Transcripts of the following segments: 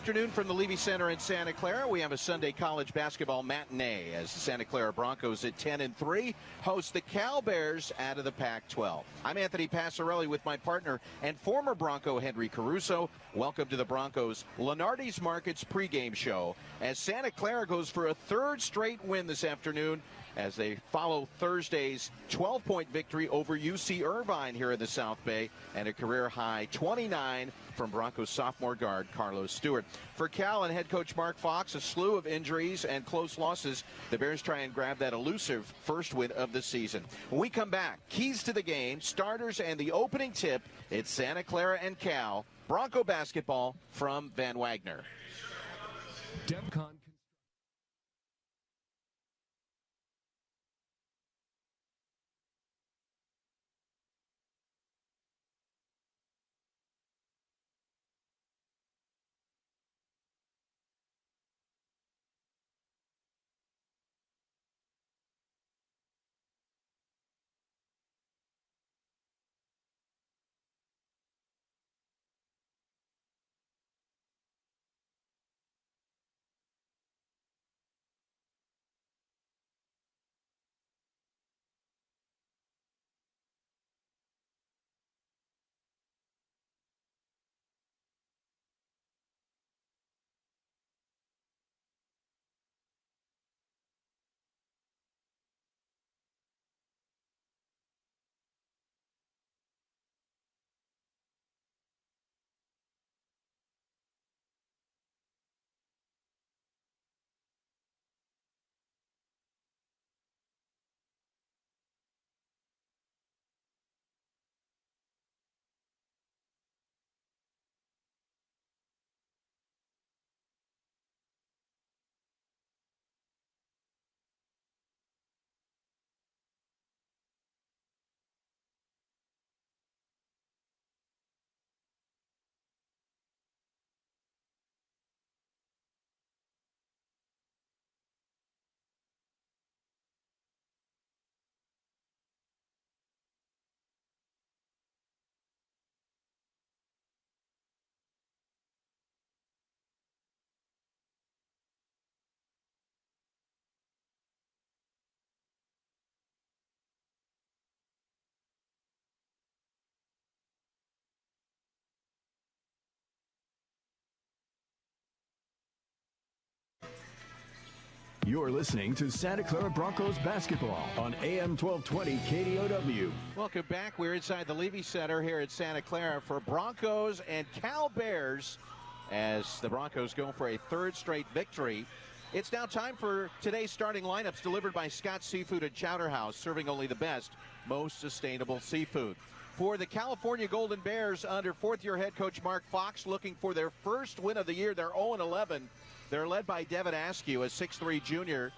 afternoon from the Levy Center in Santa Clara. We have a Sunday college basketball matinee as the Santa Clara Broncos at 10-3 host the Cal Bears out of the Pac-12. I'm Anthony Passarelli with my partner and former Bronco Henry Caruso. Welcome to the Broncos Lenardi's Markets pregame show as Santa Clara goes for a third straight win this afternoon as they follow Thursday's 12-point victory over UC Irvine here in the South Bay and a career-high 29 from Broncos sophomore guard Carlos Stewart. For Cal and head coach Mark Fox, a slew of injuries and close losses. The Bears try and grab that elusive first win of the season. When we come back, keys to the game, starters, and the opening tip, it's Santa Clara and Cal. Bronco basketball from Van Wagner. DevCon. You're listening to Santa Clara Broncos basketball on AM 1220 KDOW. Welcome back. We're inside the Levy Center here at Santa Clara for Broncos and Cal Bears as the Broncos go for a third straight victory. It's now time for today's starting lineups delivered by Scott's Seafood and Chowder House, serving only the best, most sustainable seafood. For the California Golden Bears under fourth-year head coach Mark Fox, looking for their first win of the year. They're 0-11. They're led by Devin Askew, a 6'3 junior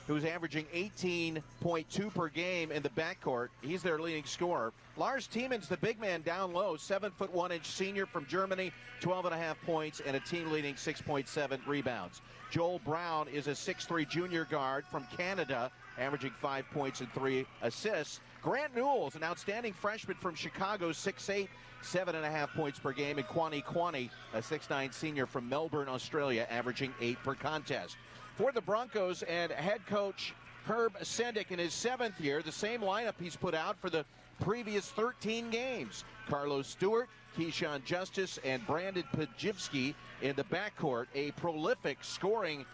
who's averaging 18.2 per game in the backcourt. He's their leading scorer. Lars Tiemann's the big man down low, 7'1" senior from Germany, 12.5 points and a team-leading 6.7 rebounds. Joel Brown is a 6'3 junior guard from Canada, averaging 5 points and 3 assists. Grant Newell's an outstanding freshman from Chicago, 6'8", 7.5 points per game. And Kwani, a 6'9 senior from Melbourne, Australia, averaging 8 per contest. For the Broncos and head coach Herb Sendick in his 7th year, the same lineup he's put out for the previous 13 games. Carlos Stewart, Keyshawn Justice, and Brandon Pajivsky in the backcourt. A prolific scoring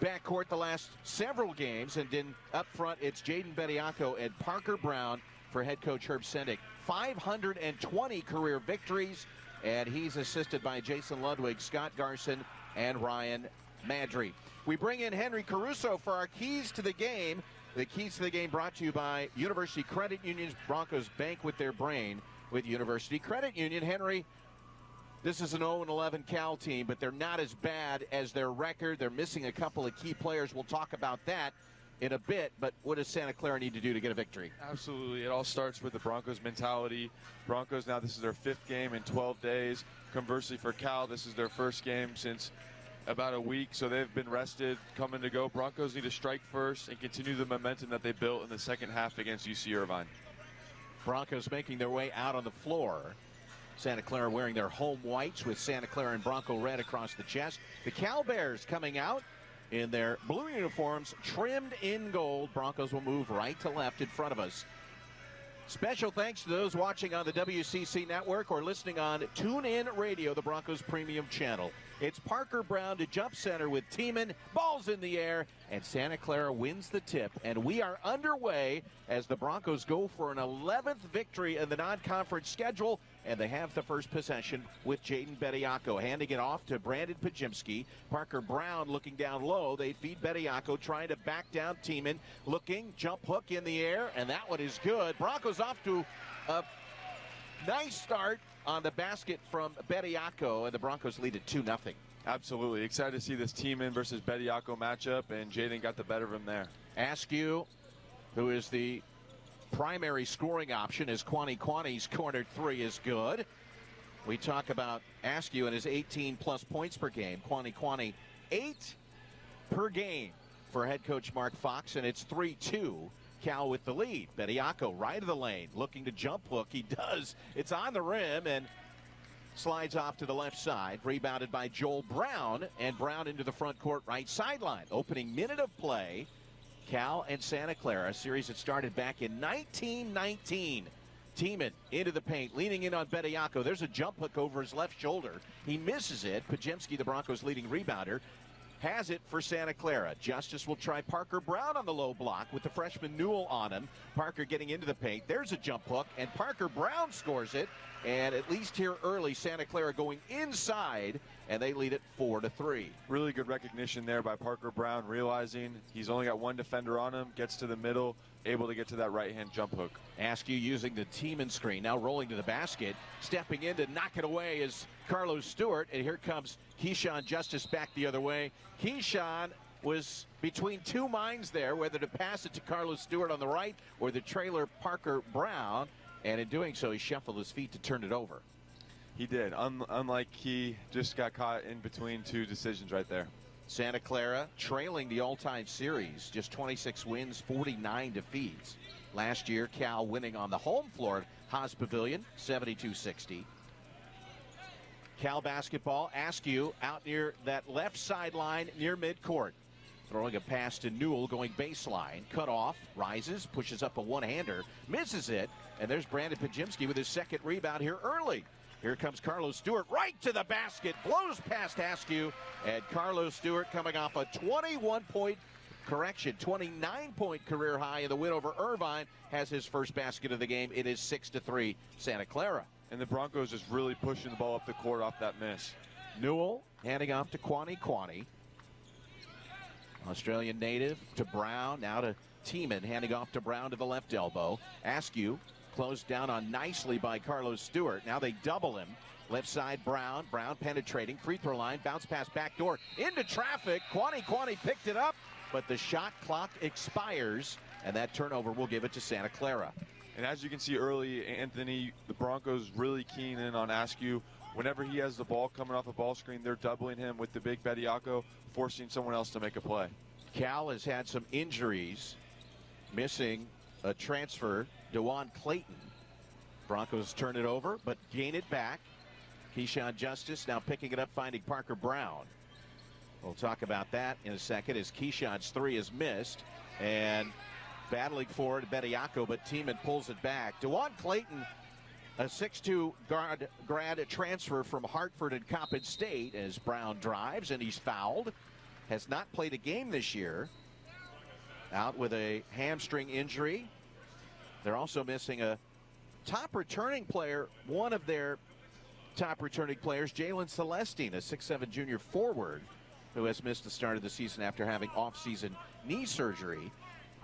backcourt the last several games. And then up front, it's Jaden Bediako and Parker Brown for head coach Herb Sendick. 520 career victories, and he's assisted by Jason Ludwig, Scott Garson, and Ryan Madry. We bring in Henry Caruso for our keys to the game. The keys to the game brought to you by University Credit Union's Broncos Bank with their brain with University Credit Union. Henry, this is an 0-11 Cal team, but they're not as bad as their record. They're missing a couple of key players. We'll talk about that in a bit, but what does Santa Clara need to do to get a victory? Absolutely. It all starts with the Broncos mentality. Broncos now, this is their 5th game in 12 days. Conversely for Cal, this is their first game since about a week, so they've been rested, coming to go. Broncos need to strike first and continue the momentum that they built in the second half against UC Irvine. Broncos making their way out on the floor. Santa Clara wearing their home whites with Santa Clara and Bronco red across the chest. The Cal Bears coming out in their blue uniforms, trimmed in gold. Broncos will move right to left in front of us. Special thanks to those watching on the WCC network or listening on TuneIn Radio, the Broncos premium channel. It's Parker Brown to jump center with Tiemann. Ball's in the air, and Santa Clara wins the tip. And we are underway as the Broncos go for an 11th victory in the non-conference schedule, and they have the first possession with Jaden Bediako handing it off to Brandon Pajimski. Parker Brown looking down low. They feed Bediako, trying to back down Tiemann. Looking, jump hook in the air, and that one is good. Broncos off to a nice start on the basket from Bediako, and the Broncos lead at 2-0. Absolutely. Excited to see this Tiemann versus Bediako matchup, and Jaden got the better of him there. Askew, who is the primary scoring option, as Kwani's cornered three is good. We talk about Askew and his 18-plus points per game. Kwani 8 per game for head coach Mark Fox, and it's 3-2. Cal with the lead. Bediako right of the lane, looking to jump hook. He does. It's on the rim and slides off to the left side. Rebounded by Joel Brown, and Brown into the front court right sideline. Opening minute of play. Cal and Santa Clara, a series that started back in 1919. Tiemann into the paint, leaning in on Bediako. There's a jump hook over his left shoulder. He misses it. Pajimski, the Broncos' leading rebounder, has it for Santa Clara. Justice will try Parker Brown on the low block with the freshman Newell on him. Parker getting into the paint. There's a jump hook, and Parker Brown scores it. And at least here early, Santa Clara going inside, and they lead it 4-3. Really good recognition there by Parker Brown, realizing he's only got one defender on him, gets to the middle, able to get to that right-hand jump hook. Askew using the Tiemann screen, now rolling to the basket. Stepping in to knock it away is Carlos Stewart, and here comes Keyshawn Justice back the other way. Keyshawn was between two minds there, whether to pass it to Carlos Stewart on the right or the trailer Parker Brown. And in doing so, he shuffled his feet to turn it over. He did. Unlike he just got caught in between two decisions right there. Santa Clara trailing the all-time series. Just 26 wins, 49 defeats. Last year, Cal winning on the home floor at Haas Pavilion, 72-60. Cal basketball, Askew out near that left sideline near midcourt. Throwing a pass to Newell, going baseline. Cut off, rises, pushes up a one-hander, misses it, and there's Brandon Pajimski with his second rebound here early. Here comes Carlos Stewart right to the basket, blows past Askew, and Carlos Stewart coming off a 29-point career high in the win over Irvine, has his first basket of the game. It is 6-3 Santa Clara. And the Broncos just really pushing the ball up the court off that miss. Newell handing off to Kwani. Australian native to Brown, now to Tiemann, handing off to Brown to the left elbow. Askew closed down on nicely by Carlos Stewart. Now they double him. Left side Brown. Brown penetrating. Free throw line. Bounce pass back door. Into traffic. Kwani picked it up, but the shot clock expires, and that turnover will give it to Santa Clara. And as you can see early, Anthony, the Broncos really keen in on Askew. Whenever he has the ball coming off a ball screen, they're doubling him with the big Bediako, forcing someone else to make a play. Cal has had some injuries, missing a transfer, DeJuan Clayton. Broncos turn it over, but gain it back. Keyshawn Justice now picking it up, finding Parker Brown. We'll talk about that in a second as Keyshawn's three is missed. And battling for it, Bediako, but Tiemann pulls it back. DeJuan Clayton, a 6'2" grad transfer from Hartford and Coppin State, as Brown drives and he's fouled. Has not played a game this year. Out with a hamstring injury. They're also missing a top returning player, one of their top returning players, Jalen Celestine, a 6'7" junior forward who has missed the start of the season after having off-season knee surgery.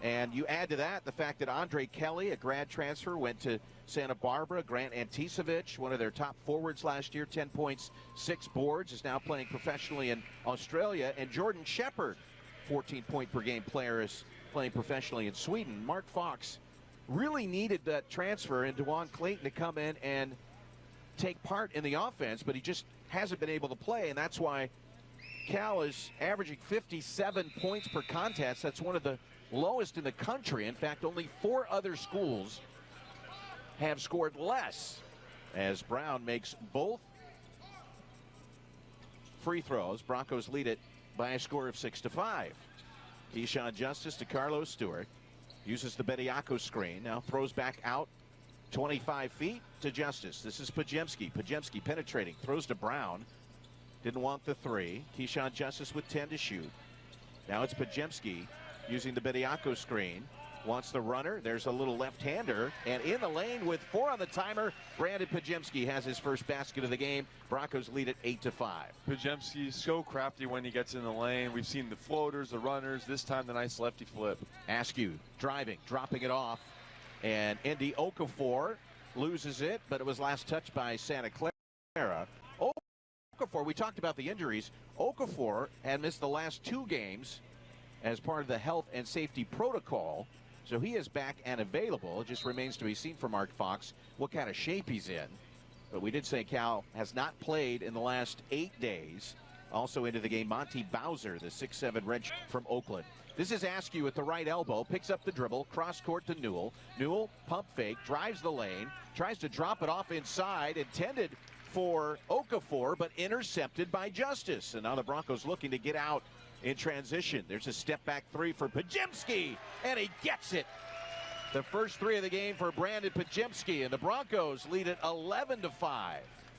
And you add to that the fact that Andre Kelly, a grad transfer, went to Santa Barbara. Grant Antisevich, one of their top forwards last year, 10 points, 6 boards, is now playing professionally in Australia. And Jordan Shepard, 14-point-per-game player, is playing professionally in Sweden. Mark Fox really needed that transfer in DeJuan Clayton to come in and take part in the offense, but he just hasn't been able to play, and that's why Cal is averaging 57 points per contest. That's one of the lowest in the country. In fact, only 4 other schools have scored less as Brown makes both free throws. Broncos lead it by a score of 6-5. Keyshawn Justice to Carlos Stewart. Uses the Bediako screen. Now throws back out 25 feet to Justice. This is Pajemski. Pajemski penetrating. Throws to Brown. Didn't want the three. Keyshawn Justice with 10 to shoot. Now it's Pajemski using the Bediako screen. Wants the runner. There's a little left-hander. And in the lane with 4 on the timer, Brandon Pajemski has his first basket of the game. Broncos lead it 8-5. Pajemski's so crafty when he gets in the lane. We've seen the floaters, the runners. This time the nice lefty flip. Askew driving, dropping it off. And Indy Okafor loses it, but it was last touched by Santa Clara. Okafor, we talked about the injuries. Okafor had missed the last 2 games as part of the health and safety protocol. So he is back and available. It just remains to be seen for Mark Fox what kind of shape he's in. But we did say Cal has not played in the last 8 days. Also into the game, Monty Bowser, the 6'7" redshirt from Oakland. This is Askew at the right elbow, picks up the dribble, cross court to Newell. Newell, pump fake, drives the lane, tries to drop it off inside, intended for Okafor, but intercepted by Justice. And now the Broncos looking to get out in transition. There's a step back 3 for Pajemski, and he gets it. The first 3 of the game for Brandon Pajemski, and the Broncos lead it 11-5.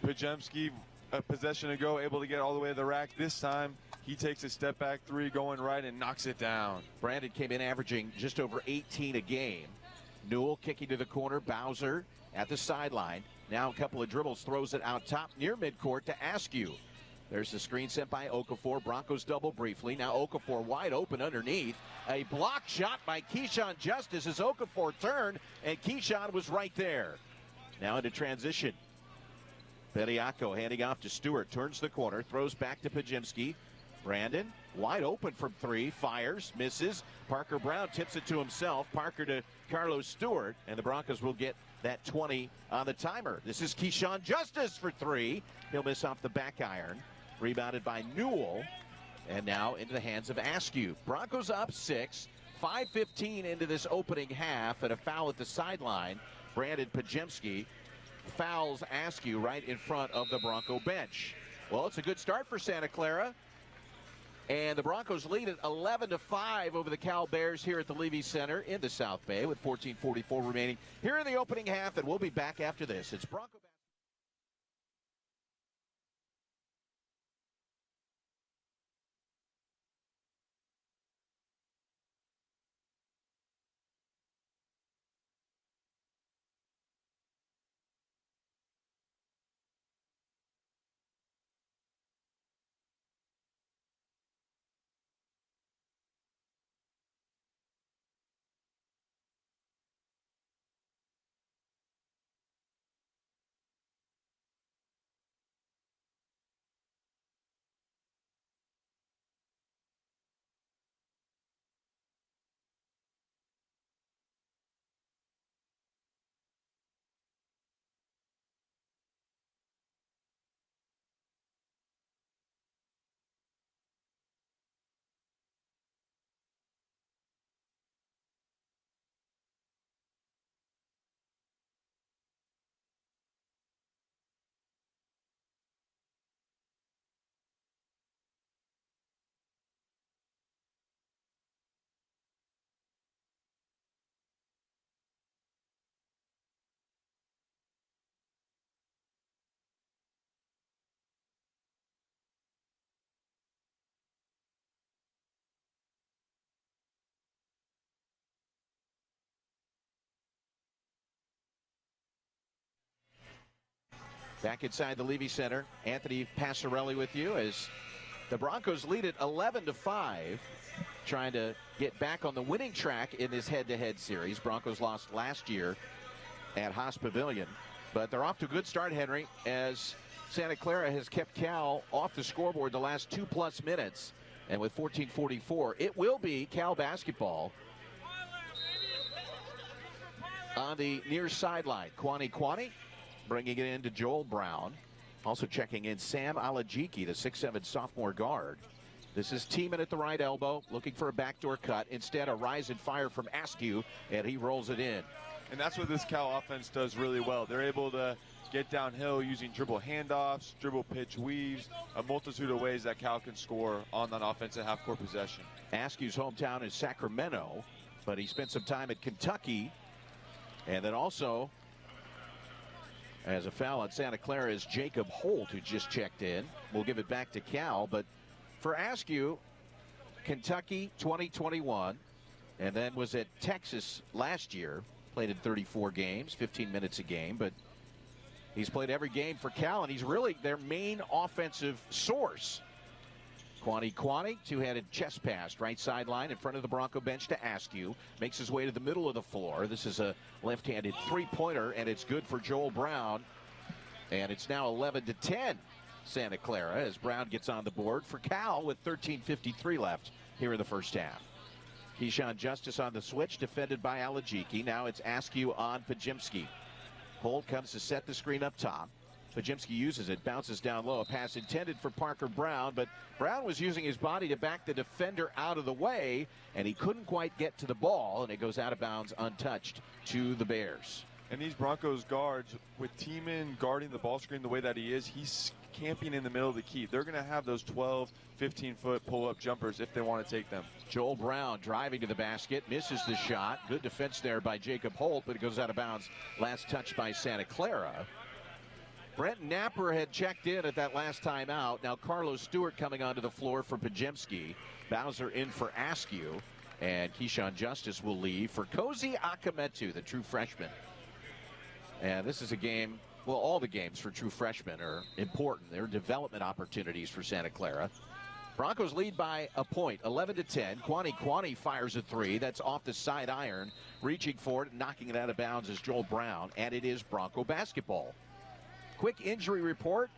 Pajemski, a possession ago, able to get all the way to the rack. This time, he takes a step back 3 going right and knocks it down. Brandon came in averaging just over 18 a game. Newell kicking to the corner. Bowser at the sideline. Now a couple of dribbles, throws it out top near midcourt to Askew. There's the screen sent by Okafor. Broncos double briefly. Now Okafor wide open underneath. A block shot by Keyshawn Justice as Okafor turned, and Keyshawn was right there. Now into transition. Bediako handing off to Stewart. Turns the corner. Throws back to Pajemski. Brandon wide open from 3. Fires. Misses. Parker Brown tips it to himself. Parker to Carlos Stewart. And the Broncos will get that 20 on the timer. This is Keyshawn Justice for 3. He'll miss off the back iron. Rebounded by Newell. And now into the hands of Askew. Broncos up 6. 5:15 into this opening half, and a foul at the sideline. Brandon Pajemski fouls Askew right in front of the Bronco bench. Well, it's a good start for Santa Clara. And the Broncos lead at 11-5 over the Cal Bears here at the Levy Center in the South Bay with 14:44 remaining here in the opening half, and we'll be back after this. It's Bronco. Back inside the Levy Center, Anthony Passarelli with you as the Broncos lead it 11-5, trying to get back on the winning track in this head-to-head series. Broncos lost last year at Haas Pavilion, but they're off to a good start, Henry, as Santa Clara has kept Cal off the scoreboard the last 2+ minutes, and with 14:44, it will be Cal basketball on the near sideline. Kwani bringing it in to Joel Brown. Also checking in Sam Alajiki, the 6'7" sophomore guard. This is Tiemann at the right elbow, looking for a backdoor cut. Instead, a rise and fire from Askew, and he rolls it in. And that's what this Cal offense does really well. They're able to get downhill using dribble handoffs, dribble pitch weaves, a multitude of ways that Cal can score on that offensive half-court possession. Askew's hometown is Sacramento, but he spent some time at Kentucky. And then also, as a foul on Santa Clara, is Jacob Holt, who just checked in. We'll give it back to Cal. But for Askew, Kentucky 2021, and then was at Texas last year. Played in 34 games, 15 minutes a game. But he's played every game for Cal, and he's really their main offensive source. Kwani, two-handed chest pass, right sideline in front of the Bronco bench to Askew. Makes his way to the middle of the floor. This is a left-handed three-pointer, and it's good for Joel Brown. And it's now 11-10 Santa Clara as Brown gets on the board for Cal with 13:53 left here in the first half. Keyshawn Justice on the switch, defended by Alajiki. Now it's Askew on Pajimski. Holt comes to set the screen up top. Pajimski uses it, bounces down low. A pass intended for Parker Brown, but Brown was using his body to back the defender out of the way, and he couldn't quite get to the ball, and it goes out of bounds untouched to the Bears. And these Broncos guards, with Tiemann guarding the ball screen the way that he is, he's camping in the middle of the key. They're going to have those 12, 15-foot pull-up jumpers if they want to take them. Joel Brown driving to the basket, misses the shot. Good defense there by Jacob Holt, but it goes out of bounds. Last touch by Santa Clara. Brent Napper had checked in at that last time out. Now Carlos Stewart coming onto the floor for Pajemski. Bowser in for Askew. And Keyshawn Justice will leave for Cozy Akametu, the true freshman. And this is a game, well, all the games for true freshmen are important. They're development opportunities for Santa Clara. Broncos lead by a point, 11-10. Kwani fires a three. That's off the side iron. Reaching for it, knocking it out of bounds is Joel Brown. And it is Bronco basketball. Quick injury report.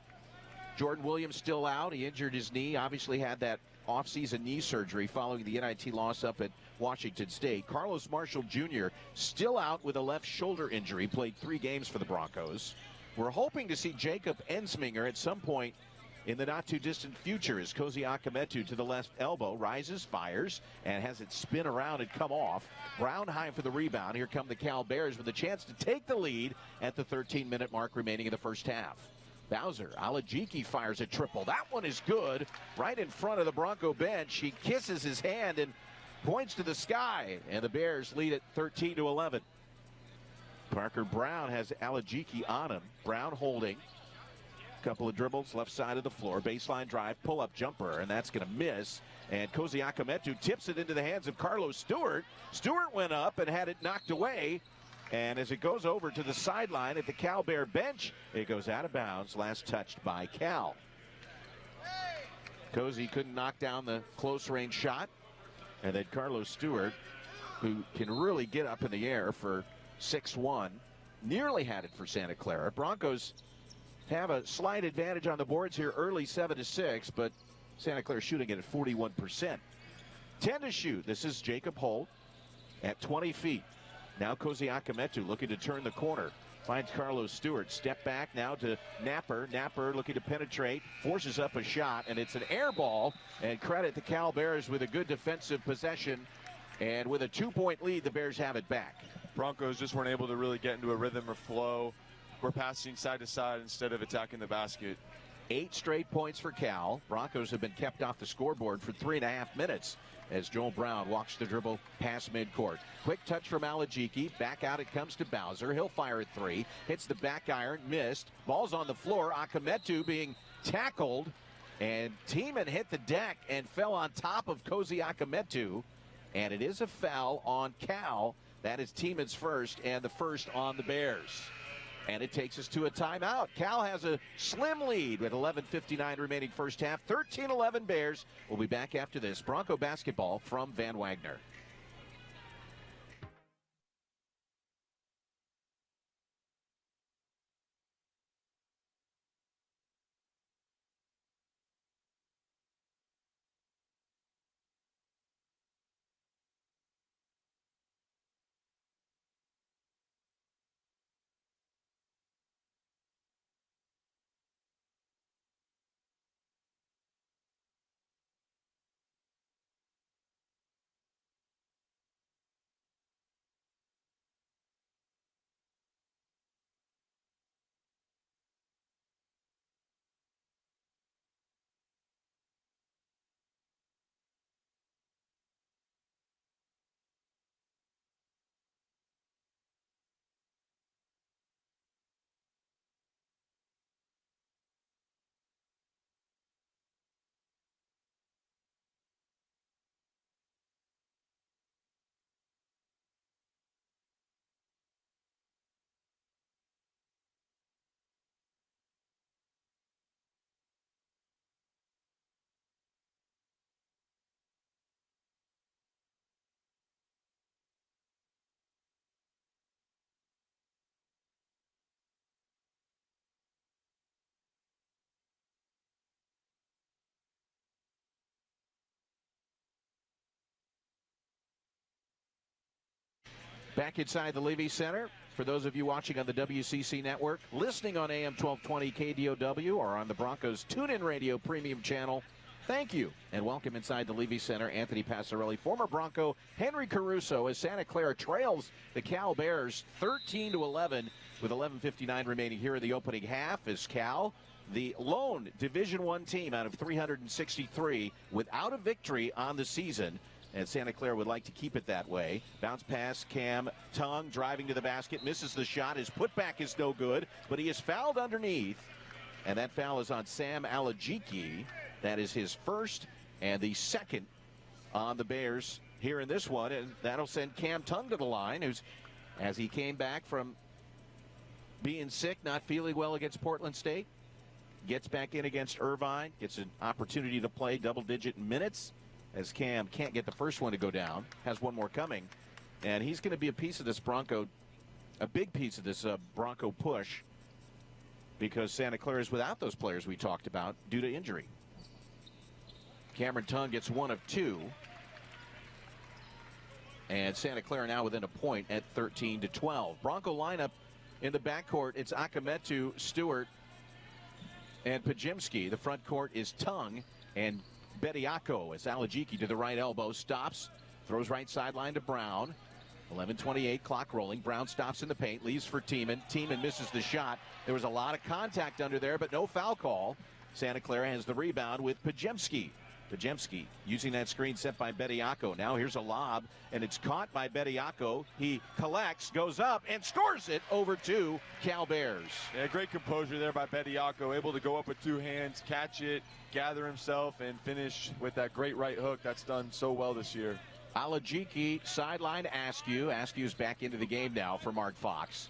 Jordan Williams still out. He injured his knee. Obviously had that offseason knee surgery following the NIT loss up at Washington State. Carlos Marshall Jr. still out with a left shoulder injury. Played 3 games for the Broncos. We're hoping to see Jacob Ensminger at some point in the not-too-distant future as Cozy Akametu to the left elbow. Rises, fires, and has it spin around and come off. Brown high for the rebound. Here come the Cal Bears with a chance to take the lead at the 13-minute mark remaining in the first half. Bowser, Alajiki fires a triple. That one is good. Right in front of the Bronco bench. He kisses his hand and points to the sky. And the Bears lead at 13-11. Parker Brown has Alajiki on him. Brown holding. Couple of dribbles, left side of the floor. Baseline drive, pull-up jumper, and that's going to miss. And Cozy Akametu tips it into the hands of Carlos Stewart. Stewart went up and had it knocked away. And as it goes over to the sideline at the Cal Bear bench, it goes out of bounds. Last touched by Cal. Cozy couldn't knock down the close-range shot. And then Carlos Stewart, who can really get up in the air for 6'1", nearly had it for Santa Clara. Broncos have a slight advantage on the boards here early, 7-6, but Santa Clara shooting it at 41%. 10 to shoot. This is Jacob Holt at 20 feet. Now Cozy Akametu looking to turn the corner. Finds Carlos Stewart. Step back now to Napper. Napper looking to penetrate. Forces up a shot, and it's an air ball. And credit the Cal Bears with a good defensive possession. And with a 2-point lead, the Bears have it back. Broncos just weren't able to really get into a rhythm or flow. We're passing side to side instead of attacking the basket. 8 straight points for Cal. Broncos have been kept off the scoreboard for 3.5 minutes as Joel Brown walks the dribble past midcourt. Quick touch from Alajiki. Back out it comes to Bowser. He'll fire at 3. Hits the back iron. Missed. Ball's on the floor. Akametu being tackled. And Tiemann hit the deck and fell on top of Cozy Akametu. And it is a foul on Cal. That is Tiemann's first, and the first on the Bears. And it takes us to a timeout. Cal has a slim lead with 11:59 remaining first half. 13-11 Bears. We'll be back after this. Bronco basketball from Van Wagner. Back inside the Levy Center. For those of you watching on the WCC network, listening on AM 1220 KDOW or on the Broncos TuneIn Radio Premium Channel, thank you and welcome inside the Levy Center. Anthony Passarelli, former Bronco Henry Caruso, as Santa Clara trails the Cal Bears 13-11 with 11:59 remaining here in the opening half. As Cal, the lone Division I team out of 363 without a victory on the season. And Santa Clara would like to keep it that way. Bounce pass, Cam Tongue driving to the basket, misses the shot. His putback is no good, but he is fouled underneath. And that foul is on Sam Alajiki. That is his first and the second on the Bears here in this one. And that'll send Cam Tongue to the line, who's, as he came back from being sick, not feeling well against Portland State, gets back in against Irvine, gets an opportunity to play double-digit minutes, as Cam can't get the first one to go down, has one more coming, and he's going to be a piece of this Bronco, a big piece of this Bronco push, because Santa Clara is without those players we talked about due to injury. Cameron Tongue gets one of two, and Santa Clara now within a point at 13-12. Bronco lineup in the backcourt, it's Akametu, Stewart, and Pajimski. The front court is Tongue and Bediako, as Alajiki to the right elbow, stops, throws right sideline to Brown. 11:28, clock rolling. Brown stops in the paint, leaves for Tiemann. Tiemann misses the shot. There was a lot of contact under there, but no foul call. Santa Clara has the rebound with Pajemski. Pajemski using that screen set by Bediako. Now here's a lob, and it's caught by Bediako. He collects, goes up, and scores it over to Cal Bears. Yeah, great composure there by Bediako, able to go up with two hands, catch it, gather himself, and finish with that great right hook that's done so well this year. Alajiki sideline Askew. Askew's back into the game now for Mark Fox.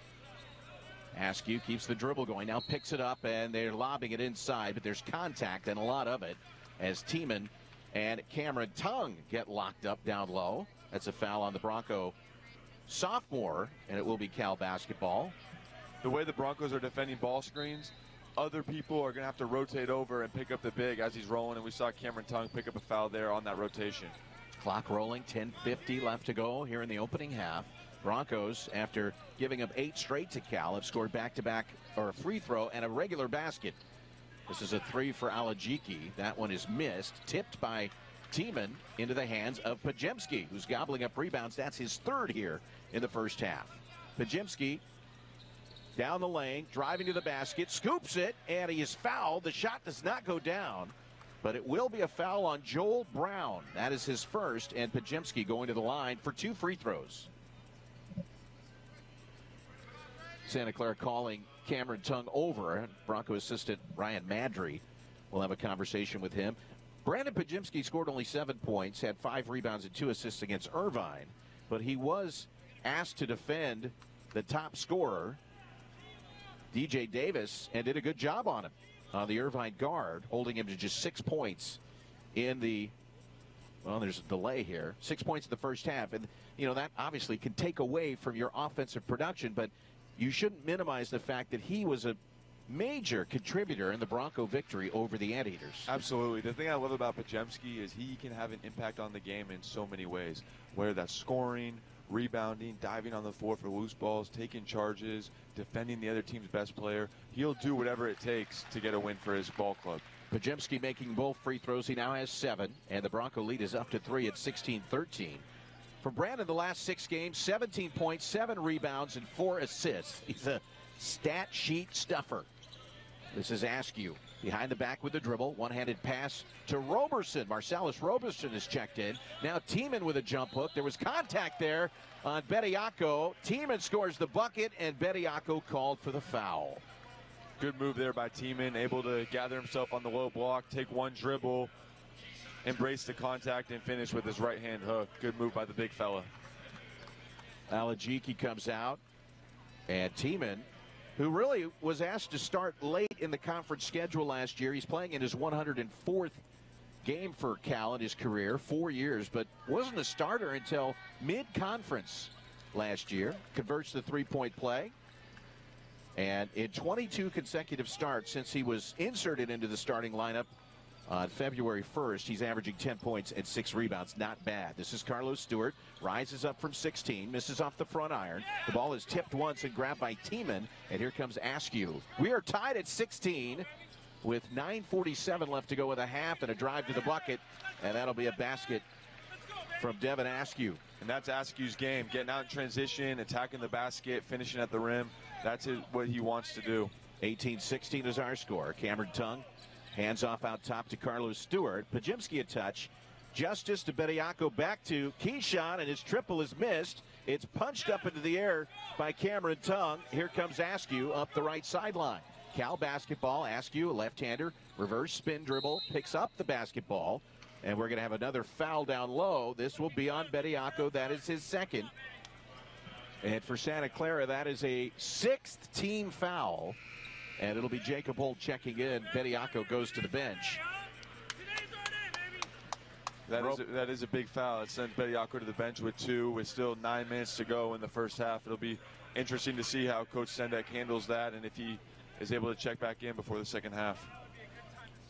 Askew keeps the dribble going, now picks it up, and they're lobbing it inside, but there's contact and a lot of it, as Tiemann and Cameron Tongue get locked up down low. That's a foul on the Bronco sophomore, and it will be Cal basketball. The way the Broncos are defending ball screens, other people are going to have to rotate over and pick up the big as he's rolling, and we saw Cameron Tongue pick up a foul there on that rotation. Clock rolling, 10:50 left to go here in the opening half. Broncos, after giving up 8 straight to Cal, have scored back-to-back, or a free throw and a regular basket. This is a 3 for Alajiki. That one is missed, tipped by Tiemann into the hands of Pajemski, who's gobbling up rebounds. That's his third here in the first half. Pajemski down the lane, driving to the basket, scoops it, and he is fouled. The shot does not go down, but it will be a foul on Joel Brown. That is his first, and Pajemski going to the line for 2 free throws. Santa Clara calling Cameron Tongue over. Bronco assistant Ryan Madry will have a conversation with him. Brandon Pajemski scored only 7 points, had 5 rebounds and 2 assists against Irvine, but he was asked to defend the top scorer, DJ Davis, and did a good job on him, on the Irvine guard, holding him to just 6 points in the, well, there's a delay here, 6 points in the first half. And, you know, that obviously can take away from your offensive production, but you shouldn't minimize the fact that he was a major contributor in the Bronco victory over the Anteaters. Absolutely. The thing I love about Pajemski is he can have an impact on the game in so many ways, whether that's scoring, rebounding, diving on the floor for loose balls, taking charges, defending the other team's best player. He'll do whatever it takes to get a win for his ball club. Pajemski making both free throws. He now has 7, and the Bronco lead is up to 3 at 16-13. For Brandon, the last 6 games, 17 points, 7 rebounds, and 4 assists. He's a stat sheet stuffer. This is Askew behind the back with the dribble. One-handed pass to Roberson. Marcellus Roberson is checked in. Now Tiemann with a jump hook. There was contact there on Bediako. Tiemann scores the bucket, and Bediako called for the foul. Good move there by Tiemann, able to gather himself on the low block, take one dribble, embrace the contact, and finish with his right-hand hook. Good move by the big fella. Alajiki comes out, and Tiemann, who really was asked to start late in the conference schedule last year. He's playing in his 104th game for Cal in his career, 4 years, but wasn't a starter until mid-conference last year. Converts the three-point play. And in 22 consecutive starts since he was inserted into the starting lineup On February 1st, he's averaging 10 points and 6 rebounds. Not bad. This is Carlos Stewart. Rises up from 16. Misses off the front iron. The ball is tipped once and grabbed by Tiemann. And here comes Askew. We are tied at 16 with 9:47 left to go with a half and a drive to the bucket. And that'll be a basket from Devin Askew. And that's Askew's game. Getting out in transition, attacking the basket, finishing at the rim. That's what he wants to do. 18-16 is our score. Cameron Tongue hands off out top to Carlos Stewart. Pajimski a touch. Justice to Bediako, back to Keyshawn, and his triple is missed. It's punched up into the air by Cameron Tongue. Here comes Askew up the right sideline. Cal basketball. Askew, a left-hander, reverse spin dribble, picks up the basketball. And we're going to have another foul down low. This will be on Bediako. That is his second. And for Santa Clara, that is a 6th team foul. And it'll be Jacob Holt checking in. Bediako goes to the bench. That is a big foul. It sends Bediako to the bench with 2, with still 9 minutes to go in the first half. It'll be interesting to see how Coach Sendek handles that and if he is able to check back in before the second half.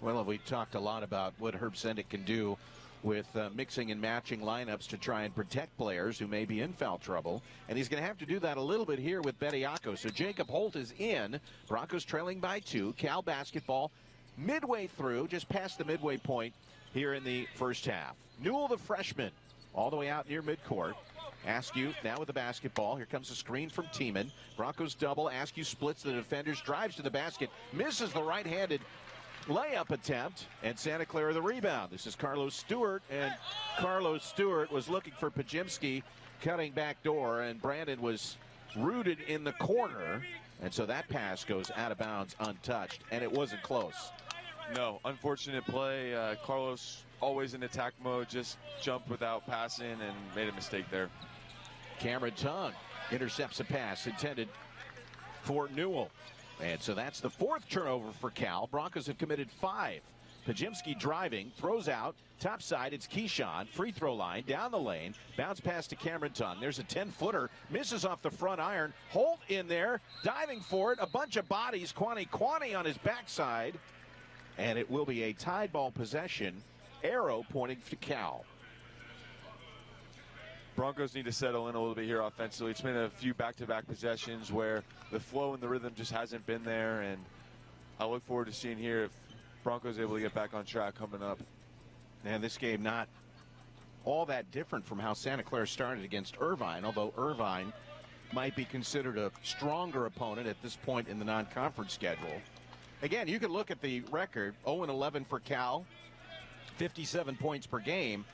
Well, we talked a lot about what Herb Sendek can do with mixing and matching lineups to try and protect players who may be in foul trouble. And he's going to have to do that a little bit here with Bediako. So Jacob Holt is in. Broncos trailing by 2. Cal basketball midway through, just past the midway point here in the first half. Newell, the freshman, all the way out near midcourt. Askew now with the basketball. Here comes a screen from Tiemann. Broncos double. Askew splits the defenders, drives to the basket, misses the right-handed layup attempt, and Santa Clara the rebound. This is Carlos Stewart, and Carlos Stewart was looking for Pajimski, cutting back door, and Brandon was rooted in the corner, and so that pass goes out of bounds untouched, and it wasn't close. No, unfortunate play. Carlos always in attack mode, just jumped without passing and made a mistake there. Cameron Tongue intercepts a pass intended for Newell. And so that's the 4th turnover for Cal. Broncos have committed 5. Pajimski driving, throws out, top side, it's Keyshawn, free throw line, down the lane, bounce pass to Cameron Tongue. There's a 10-footer, misses off the front iron. Holt in there, diving for it, a bunch of bodies, Kwani on his backside. And it will be a tied ball possession, arrow pointing to Cal. Broncos need to settle in a little bit here offensively. It's been a few back-to-back possessions where the flow and the rhythm just hasn't been there, and I look forward to seeing here if Broncos able to get back on track coming up. And this game not all that different from how Santa Clara started against Irvine, although Irvine might be considered a stronger opponent at this point in the non-conference schedule. Again, you can look at the record, 0-11 for Cal, 57 points per game.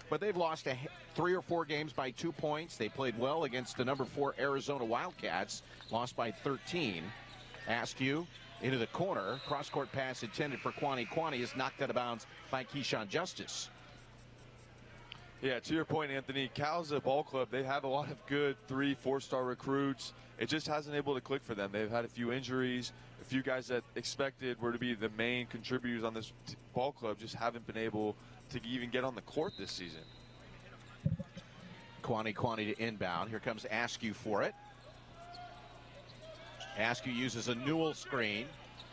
But they've lost 3 or 4 games by 2 points. They played well against the number 4 Arizona Wildcats, lost by 13. Askew into the corner. Cross-court pass intended for Kwani. Kwani is knocked out of bounds by Keyshawn Justice. Yeah, to your point, Anthony, Cal's a ball club. They have a lot of good 3-, 4-star recruits. It just hasn't able to click for them. They've had a few injuries. A few guys that expected were to be the main contributors on this ball club just haven't been able to even get on the court this season. Kwani to inbound. Here comes Askew for it. Askew uses a Newell screen.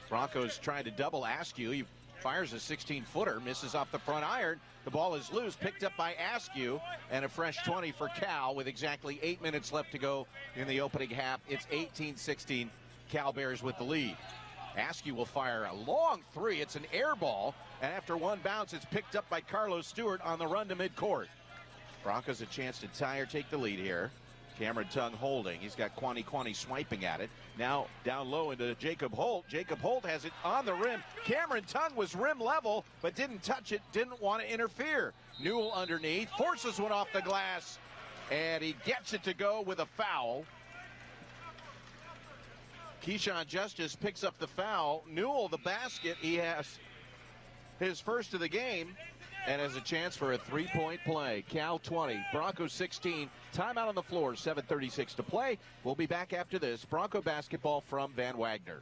Broncos trying to double Askew. He fires a 16-footer, misses off the front iron. The ball is loose, picked up by Askew, and a fresh 20 for Cal with exactly 8 minutes left to go in the opening half. It's 18-16. Cal Bears with the lead. Askew will fire a long 3. It's an air ball, and after one bounce, it's picked up by Carlos Stewart on the run to midcourt. Broncos a chance to tie or take the lead here. Cameron Tongue holding. He's got Kwani swiping at it. Now down low into Jacob Holt. Jacob Holt has it on the rim. Cameron Tongue was rim level, but didn't touch it, didn't want to interfere. Newell underneath, forces one off the glass, and he gets it to go with a foul. Keyshawn Justice picks up the foul. Newell the basket. He has his first of the game and has a chance for a 3-point play. Cal 20, Broncos 16. Timeout on the floor, 7:36 to play. We'll be back after this. Bronco basketball from Van Wagner.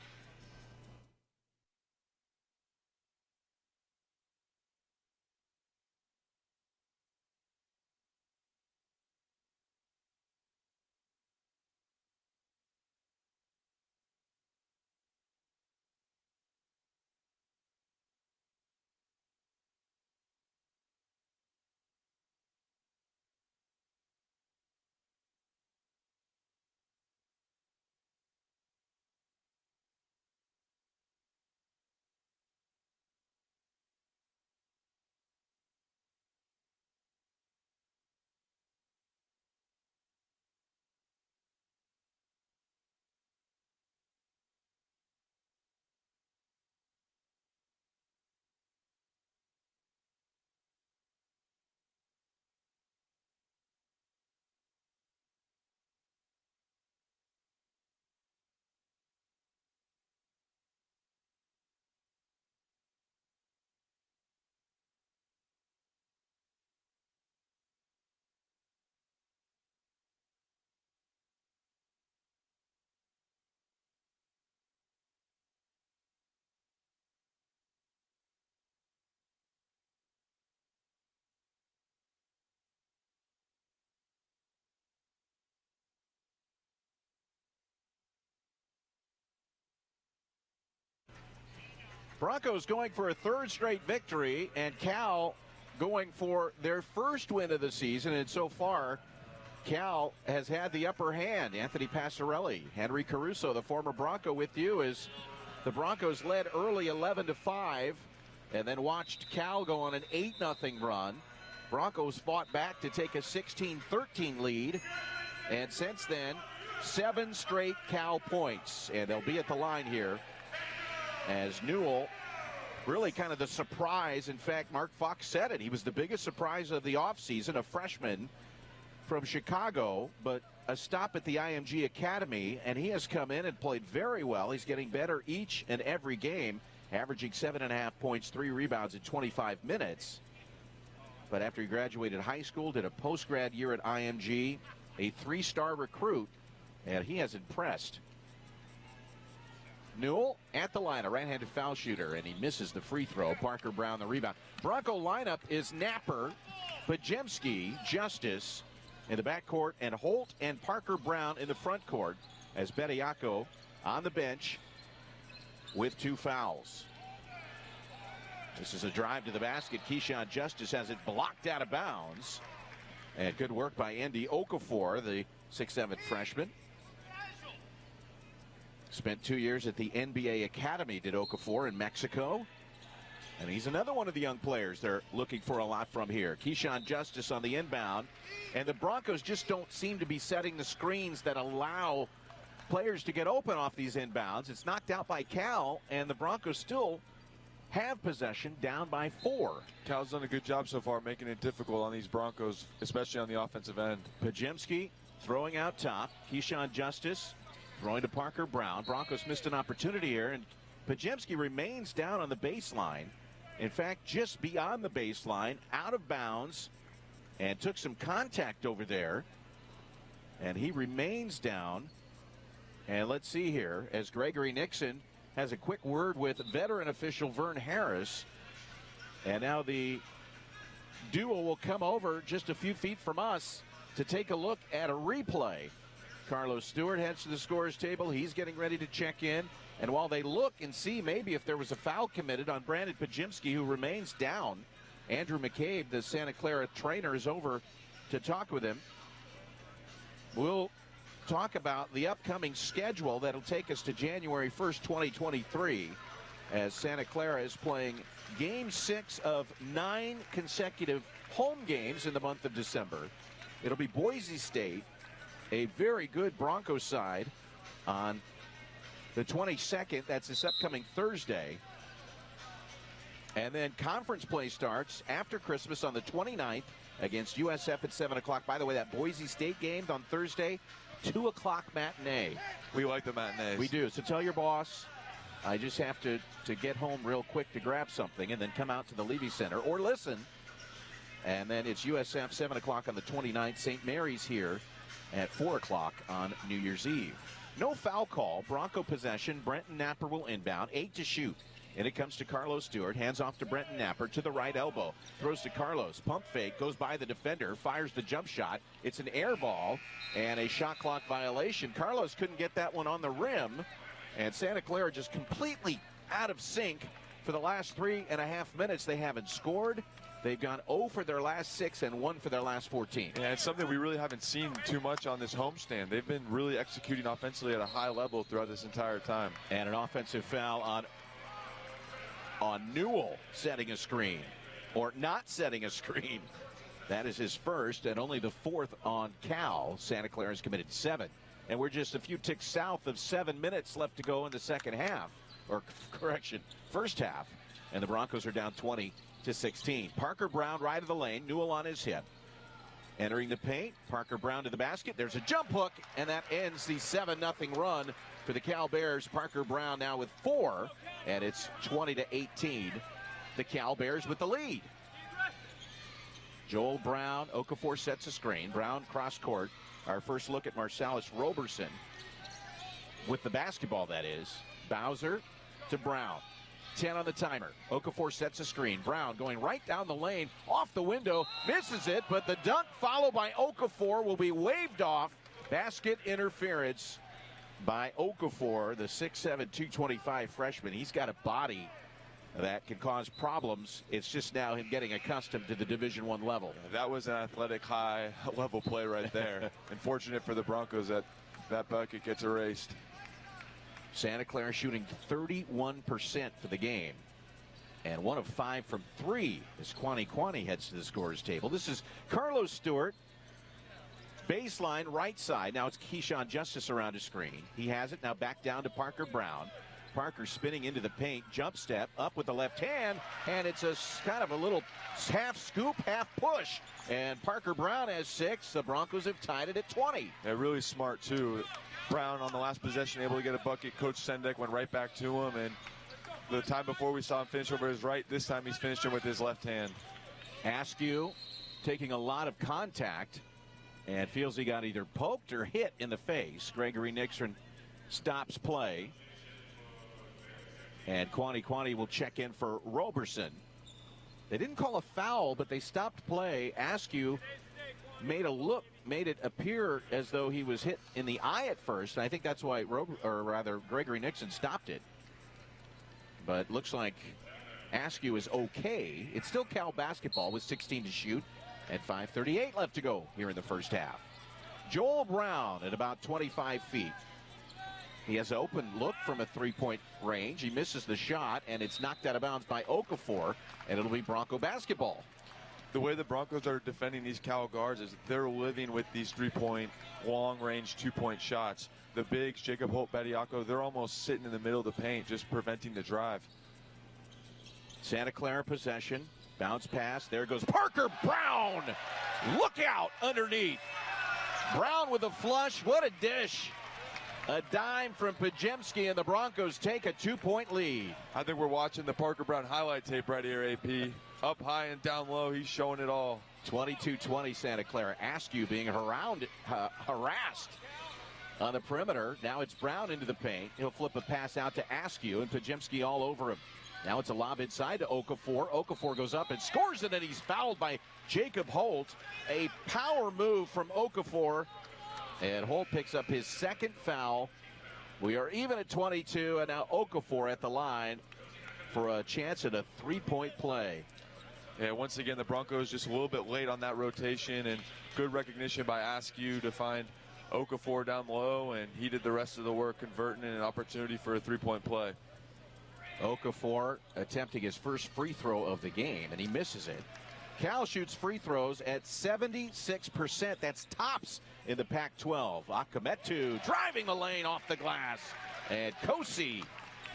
Broncos going for a third straight victory, and Cal going for their first win of the season. And so far, Cal has had the upper hand. Anthony Passarelli, Henry Caruso, the former Bronco, with you as the Broncos led early 11-5 and then watched Cal go on an 8-0 run. Broncos fought back to take a 16-13 lead, and since then, 7 straight Cal points. And they'll be at the line here as Newell, really kind of the surprise. In fact, Mark Fox said it. He was the biggest surprise of the offseason, a freshman from Chicago, but a stop at the IMG Academy, and he has come in and played very well. He's getting better each and every game, averaging 7.5 points, 3 rebounds in 25 minutes. But after he graduated high school, did a post-grad year at IMG, a 3-star recruit, and he has impressed. Newell at the line, a right-handed foul shooter, and he misses the free throw. Parker Brown the rebound. Bronco lineup is Napper, Pajemski, Justice in the backcourt, and Holt and Parker Brown in the front court, as Bediako on the bench with 2 fouls. This is a drive to the basket. Keyshawn Justice has it blocked out of bounds. And good work by Andy Okafor, the 6'7" freshman. Spent 2 years at the NBA Academy, did Okafor, in Mexico. And he's another one of the young players they're looking for a lot from here. Keyshawn Justice on the inbound. And the Broncos just don't seem to be setting the screens that allow players to get open off these inbounds. It's knocked out by Cal, and the Broncos still have possession, down by 4. Cal's done a good job so far making it difficult on these Broncos, especially on the offensive end. Pajemski throwing out top. Keyshawn Justice throwing to Parker Brown. Broncos missed an opportunity here, and Pajemski remains down on the baseline. In fact, just beyond the baseline, out of bounds, and took some contact over there. And he remains down. And let's see here, as Gregory Nixon has a quick word with veteran official Vern Harris. And now the duo will come over just a few feet from us to take a look at a replay. Carlos Stewart heads to the scorer's table. He's getting ready to check in. And while they look and see maybe if there was a foul committed on Brandon Pajemski, who remains down, Andrew McCabe, the Santa Clara trainer, is over to talk with him. We'll talk about the upcoming schedule that'll take us to January 1st, 2023, as Santa Clara is playing Game 6 of 9 consecutive home games in the month of December. It'll be Boise State, a very good Broncos side, on the 22nd. That's this upcoming Thursday. And then conference play starts after Christmas on the 29th against USF at 7 o'clock. By the way, that Boise State game on Thursday, 2 o'clock matinee. We like the matinees. We do. So tell your boss, I just have to get home real quick to grab something, and then come out to the Levy Center or listen. And then it's USF 7 o'clock on the 29th. St. Mary's here at 4 o'clock on New Year's Eve. No foul call. Bronco possession. Brenton Napper will inbound. 8 to shoot. And it comes to Carlos Stewart. Hands off to Brenton Napper to the right elbow. Throws to Carlos. Pump fake. Goes by the defender. Fires the jump shot. It's an air ball and a shot clock violation. Carlos couldn't get that one on the rim. And Santa Clara just completely out of sync for the last 3.5 minutes. They haven't scored. They've gone 0 for their last 6 and 1 for their last 14. Yeah, it's something we really haven't seen too much on this homestand. They've been really executing offensively at a high level throughout this entire time. And an offensive foul on Newell, setting a screen, or not setting a screen. That is his first and only the 4th on Cal. Santa Clara has committed 7. And we're just a few ticks south of 7 minutes left to go in the second half, or correction, first half. And the Broncos are down 20-16. Parker Brown right of the lane, Newell on his hip. Entering the paint, Parker Brown to the basket. There's a jump hook, and that ends the 7-0 run for the Cal Bears. Parker Brown now with 4, and it's 20-18. The Cal Bears with the lead. Joel Brown, Okafor sets a screen. Brown cross court. Our first look at Marsalis Roberson with the basketball, that is. Bowser to Brown. 10 on the timer. Okafor sets a screen. Brown going right down the lane, off the window, misses it, but the dunk followed by Okafor will be waved off. Basket interference by Okafor, the 6'7", 225 freshman. He's got a body that can cause problems. It's just now him getting accustomed to the Division I level. That was an athletic high level play right there. Unfortunate for the Broncos that that bucket gets erased. Santa Clara shooting 31% for the game. And 1 of 5 from 3 as Kwani heads to the scorer's table. This is Carlos Stewart. Baseline right side. Now it's Keyshawn Justice around his screen. He has it now back down to Parker Brown. Parker spinning into the paint, jump step, up with the left hand, and it's a kind of a little half scoop, half push. And Parker Brown has 6. The Broncos have tied it at 20. Yeah, really smart, too. Brown on the last possession able to get a bucket. Coach Sendek went right back to him, and the time before we saw him finish over his right, this time he's finishing with his left hand. Askew taking a lot of contact and feels he got either poked or hit in the face. Gregory Nixon stops play. And Kwani will check in for Roberson. They didn't call a foul, but they stopped play. Askew made it appear as though he was hit in the eye at first. And I think that's why, Gregory Nixon stopped it. But looks like Askew is okay. It's still Cal basketball with 16 to shoot and 5:38 left to go here in the first half. Joel Brown at about 25 feet. He has an open look from a three-point range. He misses the shot, and it's knocked out of bounds by Okafor, and it'll be Bronco basketball. The way the Broncos are defending these Cal guards is they're living with these three-point, long-range, two-point shots. The bigs, Jacob Holt, Bediako, they're almost sitting in the middle of the paint, just preventing the drive. Santa Clara possession. Bounce pass. There goes Parker Brown. Look out underneath. Brown with a flush. What a dish. A dime from Pajemski, and the Broncos take a 2-point lead. I think we're watching the Parker Brown highlight tape right here, AP. Up high and down low, he's showing it all. 22-20 Santa Clara. Askew being harassed on the perimeter. Now it's Brown into the paint. He'll flip a pass out to Askew, and Pajemski all over him. Now it's a lob inside to Okafor. Okafor goes up and scores it, and he's fouled by Jacob Holt. A power move from Okafor. And Holt picks up his second foul. We are even at 22, and now Okafor at the line for a chance at a three-point play. Yeah, once again, the Broncos just a little bit late on that rotation, and good recognition by Askew to find Okafor down low, and he did the rest of the work, converting an opportunity for a three-point play. Okafor attempting his first free throw of the game, and he misses it. Cal shoots free throws at 76%. That's tops in the Pac-12. Akametu driving the lane off the glass. And Kosi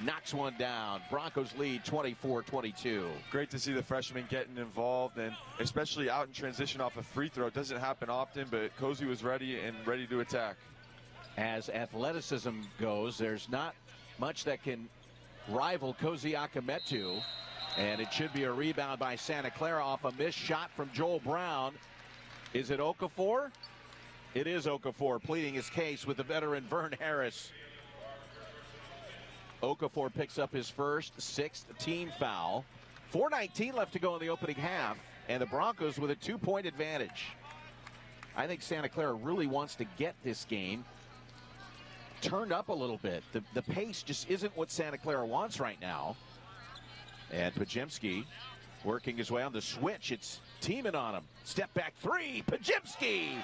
knocks one down. Broncos lead 24-22. Great to see the freshman getting involved, and especially out in transition off a free throw. It doesn't happen often, but Kosi was ready to attack. As athleticism goes, there's not much that can rival Kosi Akametu. And it should be a rebound by Santa Clara off a missed shot from Joel Brown. Is it Okafor? It is Okafor pleading his case with the veteran Vern Harris. Okafor picks up his first, 6th team foul. 4:19 left to go in the opening half, and the Broncos with a 2-point advantage. I think Santa Clara really wants to get this game turned up a little bit. The pace just isn't what Santa Clara wants right now. And Pajemski working his way on the switch. It's Tiemann on him. Step back three. Pajemski.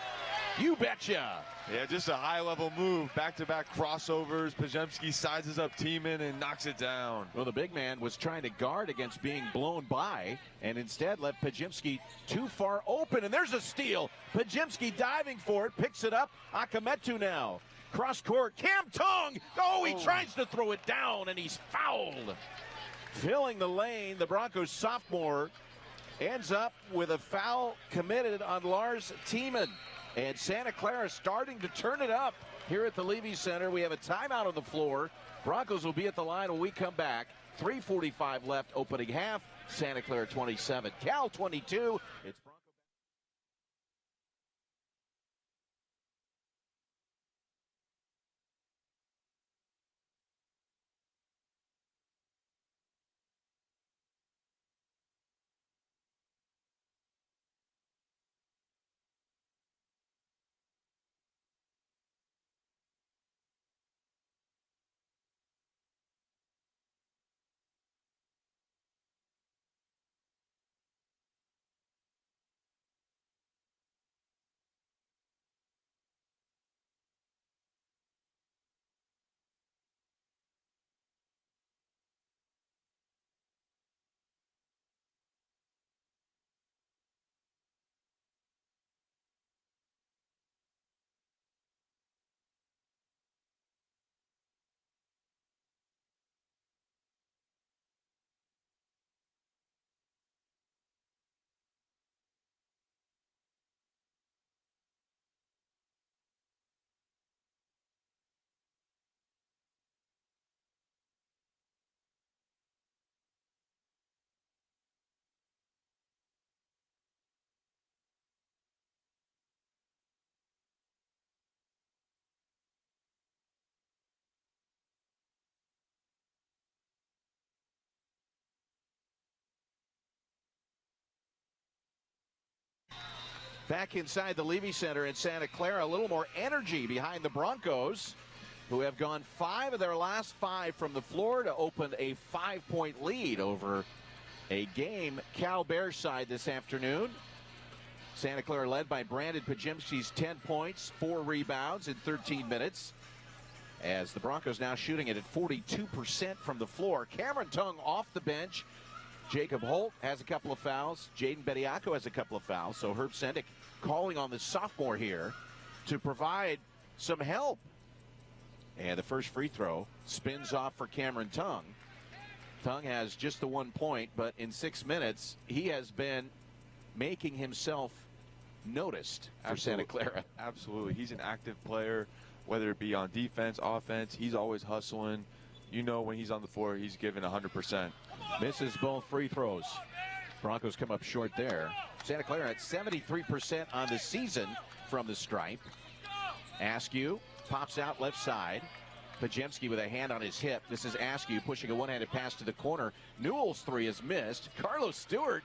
You betcha. Yeah, just a high-level move. Back-to-back crossovers. Pajemski sizes up Tiemann and knocks it down. Well, the big man was trying to guard against being blown by and instead left Pajemski too far open. And there's a steal. Pajemski diving for it. Picks it up. Akametu now. Cross court. Cam Tung. Oh, he tries to throw it down and he's fouled. Filling the lane, the Broncos sophomore ends up with a foul committed on Lars Tiemann. And Santa Clara starting to turn it up here at the Levy Center. We have a timeout on the floor. Broncos will be at the line when we come back. 3:45 left opening half. Santa Clara 27, Cal 22. It's Back inside the Levy Center in Santa Clara, a little more energy behind the Broncos, who have gone 5 of their last 5 from the floor to open a 5-point lead over a game Cal Bears side this afternoon. Santa Clara led by Brandon Pajemski's 10 points, 4 rebounds in 13 minutes. As the Broncos now shooting it at 42% from the floor. Cameron Tung off the bench. Jacob Holt has a couple of fouls. Jaden Bediako has a couple of fouls. So Herb Sendick calling on the sophomore here to provide some help. And the first free throw spins off for Cameron Tung. Tung has just the 1 point, but in 6 minutes, he has been making himself noticed for Santa Clara. Absolutely. He's an active player, whether it be on defense, offense. He's always hustling. You know when he's on the floor, he's giving 100%. Misses both free throws. Broncos come up short there. Santa Clara at 73% on the season from the stripe. Askew pops out left side. Pajemski with a hand on his hip. This is Askew pushing a one-handed pass to the corner. Newell's three is missed. Carlos Stewart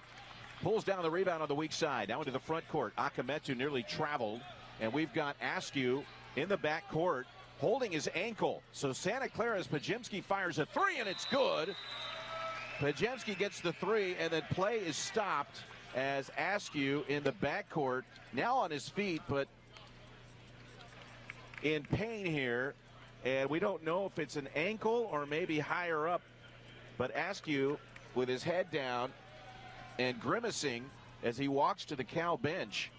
pulls down the rebound on the weak side. Now into the front court. Akametu nearly traveled. And we've got Askew in the back court holding his ankle. So Santa Clara's Pajemski fires a three, and it's good. Pajemski gets the three, and then play is stopped as Askew in the backcourt, now on his feet, but in pain here. And we don't know if it's an ankle or maybe higher up. But Askew with his head down and grimacing as he walks to the Cal bench.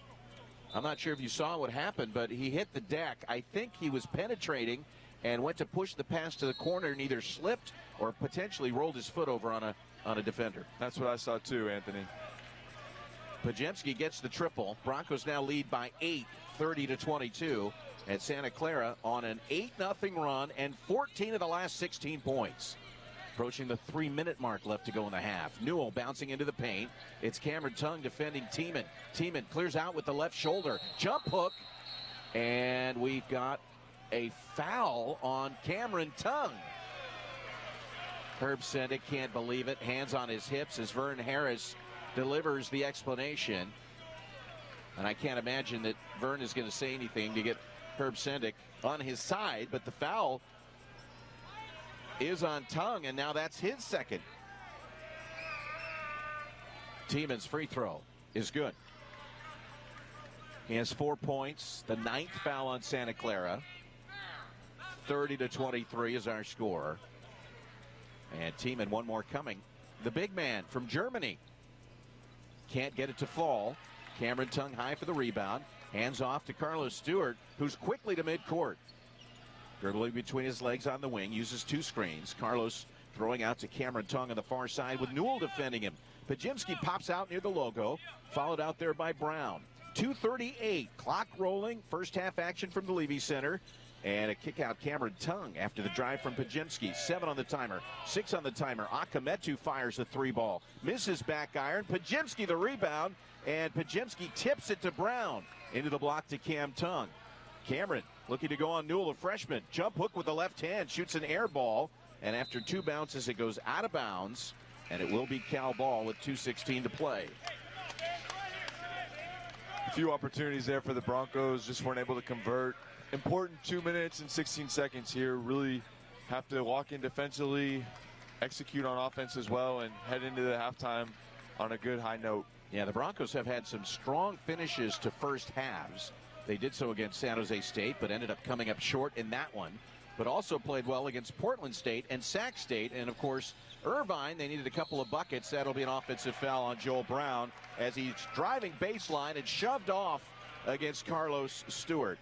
I'm not sure if you saw what happened, but he hit the deck. I think he was penetrating and went to push the pass to the corner and either slipped or potentially rolled his foot over on a defender. That's what I saw too, Anthony. Pajemski gets the triple. Broncos now lead by 8, 30-22. And Santa Clara on an 8-0 run and 14 of the last 16 points. Approaching the 3-minute mark left to go in the half. Newell bouncing into the paint. It's Cameron Tung defending Tiemann. Tiemann clears out with the left shoulder. Jump hook. And we've got a foul on Cameron Tung. Herb Sendick can't believe it. Hands on his hips as Vern Harris delivers the explanation. And I can't imagine that Vern is going to say anything to get Herb Sendick on his side, but the foul is on Tung, and now that's his second. Tiemann's free throw is good. He has 4 points, the 9th foul on Santa Clara. 30-23 is our score. And Tiemann, one more coming. The big man from Germany can't get it to fall. Cameron Tung high for the rebound. Hands off to Carlos Stewart, who's quickly to midcourt. Dribbling between his legs on the wing, uses 2 screens. Carlos throwing out to Cameron Tung on the far side with Newell defending him. Pajemski pops out near the logo, followed out there by Brown. 2:38, clock rolling, first half action from the Levy Center. And a kick out Cameron Tung after the drive from Pajemski. 7 on the timer, 6 on the timer. Akametu fires the 3-ball. Misses back iron. Pajemski the rebound. And Pajemski tips it to Brown. Into the block to Cam Tung. Cameron looking to go on Newell, a freshman. Jump hook with the left hand. Shoots an air ball. And after 2 bounces, it goes out of bounds. And it will be Cal ball with 2:16 to play. A few opportunities there for the Broncos. Just weren't able to convert. Important 2 minutes and 16 seconds here. Really have to walk in defensively, execute on offense as well, and head into the halftime on a good high note. Yeah, the Broncos have had some strong finishes to first halves. They did so against San Jose State, but ended up coming up short in that one. But also played well against Portland State and Sac State. And, of course, Irvine, they needed a couple of buckets. That'll be an offensive foul on Joel Brown as he's driving baseline and shoved off against Carlos Stewart.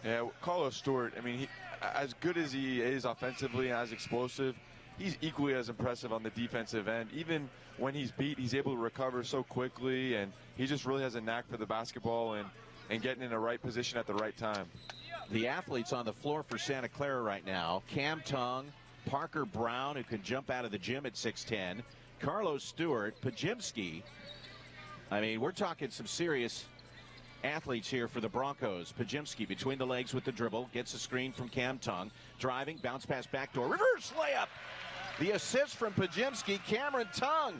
Yeah, Carlos Stewart, I mean, as good as he is offensively and as explosive, he's equally as impressive on the defensive end. Even when he's beat, he's able to recover so quickly, and he just really has a knack for the basketball and getting in the right position at the right time. The athletes on the floor for Santa Clara right now: Cam Tung, Parker Brown, who can jump out of the gym at 6'10", Carlos Stewart, Pajemski. I mean, we're talking some serious athletes here for the Broncos. Pajemski between the legs with the dribble, gets a screen from Cam Tung, driving, bounce pass backdoor, reverse layup. The assist from Pajemski. Cameron Tung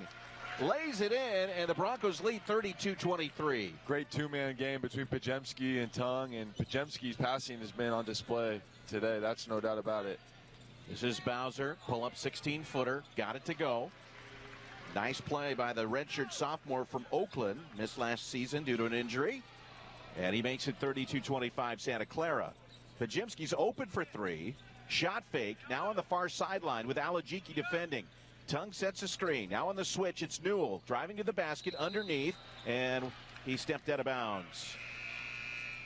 lays it in, and the Broncos lead 32-23. Great two-man game between Pajemski and Tung, and Pajemski's passing has been on display today. That's no doubt about it. This is Bowser, pull-up 16-footer, got it to go. Nice play by the redshirt sophomore from Oakland, missed last season due to an injury. And he makes it 32-25 Santa Clara. Pajemski's open for three. Shot fake, now on the far sideline with Alajiki defending. Tung sets a screen. Now on the switch, it's Newell driving to the basket underneath, and he stepped out of bounds.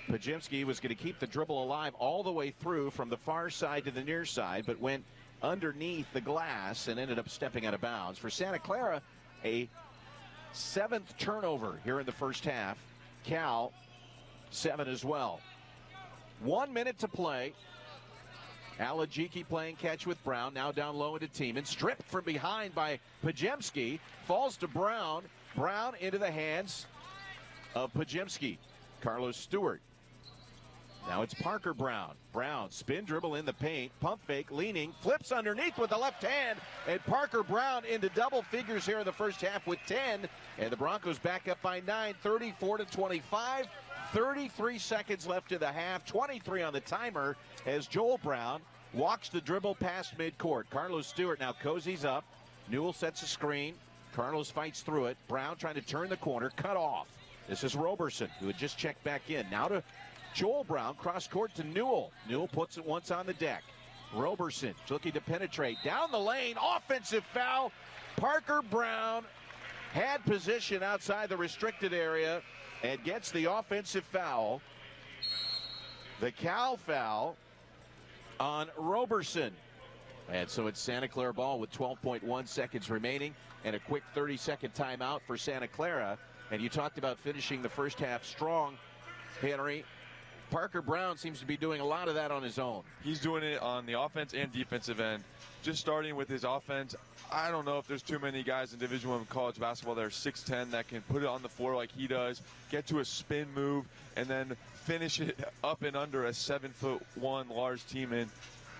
Pajemski was going to keep the dribble alive all the way through from the far side to the near side, but went underneath the glass and ended up stepping out of bounds. For Santa Clara, a 7th turnover here in the first half. Cal, 7 as well. 1 minute to play. Alajiki playing catch with Brown, now down low into Tiemann. Stripped from behind by Pajemski. Falls to Brown. Brown into the hands of Pajemski. Carlos Stewart. Now it's Parker Brown. Brown, spin dribble in the paint, pump fake, leaning, flips underneath with the left hand, and Parker Brown into double figures here in the first half with 10, and the Broncos back up by 9, 34-25. 33 seconds left in the half, 23 on the timer as Joel Brown walks the dribble past midcourt. Carlos Stewart now cozies up. Newell sets a screen. Carlos fights through it. Brown trying to turn the corner, cut off. This is Roberson, who had just checked back in. Now to Joel Brown, cross court to Newell. Newell puts it once on the deck. Roberson looking to penetrate down the lane. Offensive foul. Parker Brown had position outside the restricted area and gets the offensive foul. The Cal foul on Roberson. And so it's Santa Clara ball with 12.1 seconds remaining and a quick 30-second timeout for Santa Clara. And you talked about finishing the first half strong, Henry. Parker Brown seems to be doing a lot of that on his own. He's doing it on the offense and defensive end. Just starting with his offense, I don't know if there's too many guys in Division I college basketball that are 6'10" that can put it on the floor like he does, get to a spin move, and then finish it up and under a 7'1" large team. And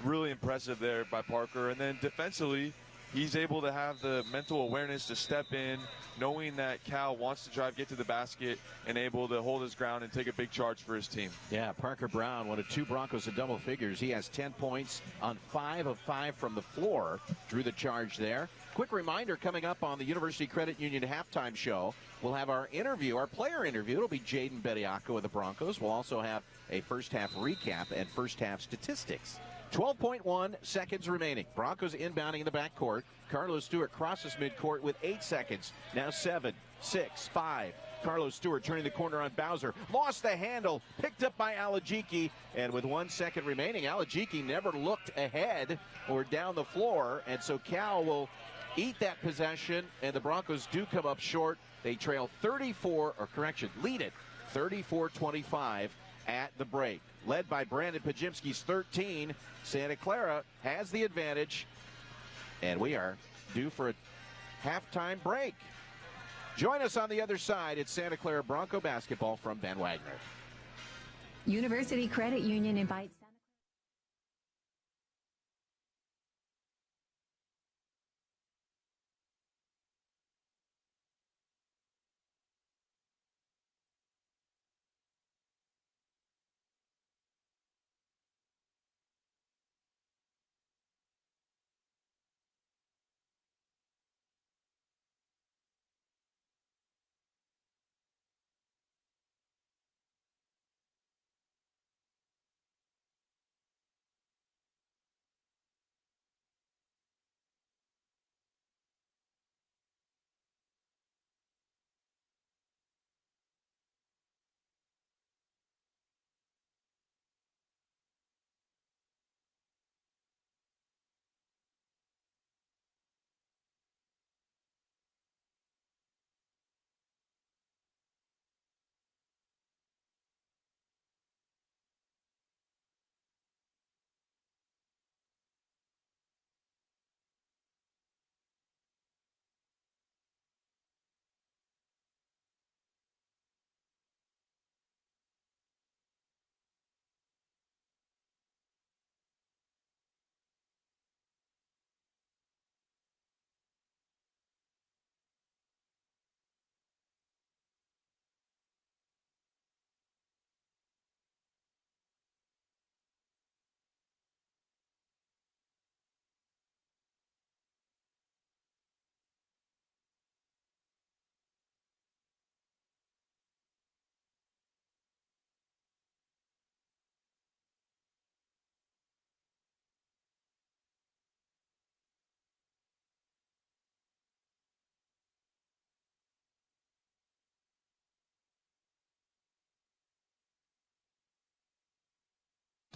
really impressive there by Parker. And then defensively, he's able to have the mental awareness to step in, knowing that Cal wants to drive, get to the basket, and able to hold his ground and take a big charge for his team. Yeah, Parker Brown, one of 2 Broncos in double figures. He has 10 points on 5 of 5 from the floor. Drew the charge there. Quick reminder, coming up on the University Credit Union halftime show, we'll have our interview, our player interview. It'll be Jaden Bediako of the Broncos. We'll also have a first half recap and first half statistics. 12.1 seconds remaining. Broncos inbounding in the backcourt. Carlos Stewart crosses midcourt with 8 seconds. Now 7, 6, 5. Carlos Stewart turning the corner on Bowser. Lost the handle. Picked up by Alajiki. And with 1 second remaining, Alajiki never looked ahead or down the floor. And so Cal will eat that possession. And the Broncos do come up short. They trail lead it 34-25 at the break. Led by Brandon Pajemski's 13. Santa Clara has the advantage, and we are due for a halftime break. Join us on the other side. It's Santa Clara Bronco basketball from Ben Wagner. University Credit Union invites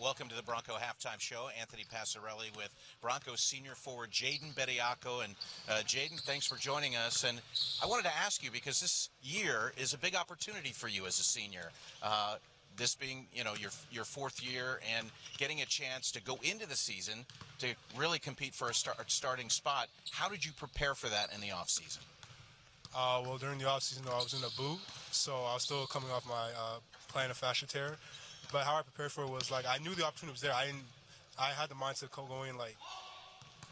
Welcome to the Bronco Halftime Show. Anthony Passarelli with Broncos senior forward Jaden Bediako. And Jaden, thanks for joining us. And I wanted to ask you, because this year is a big opportunity for you as a senior. This being, your fourth year and getting a chance to go into the season to really compete for a starting spot. How did you prepare for that in the offseason? Well, during the offseason, though, I was in a boot, so I was still coming off my plantar fascia tear. But how I prepared for it was, like, I knew the opportunity was there. I had the mindset going, like,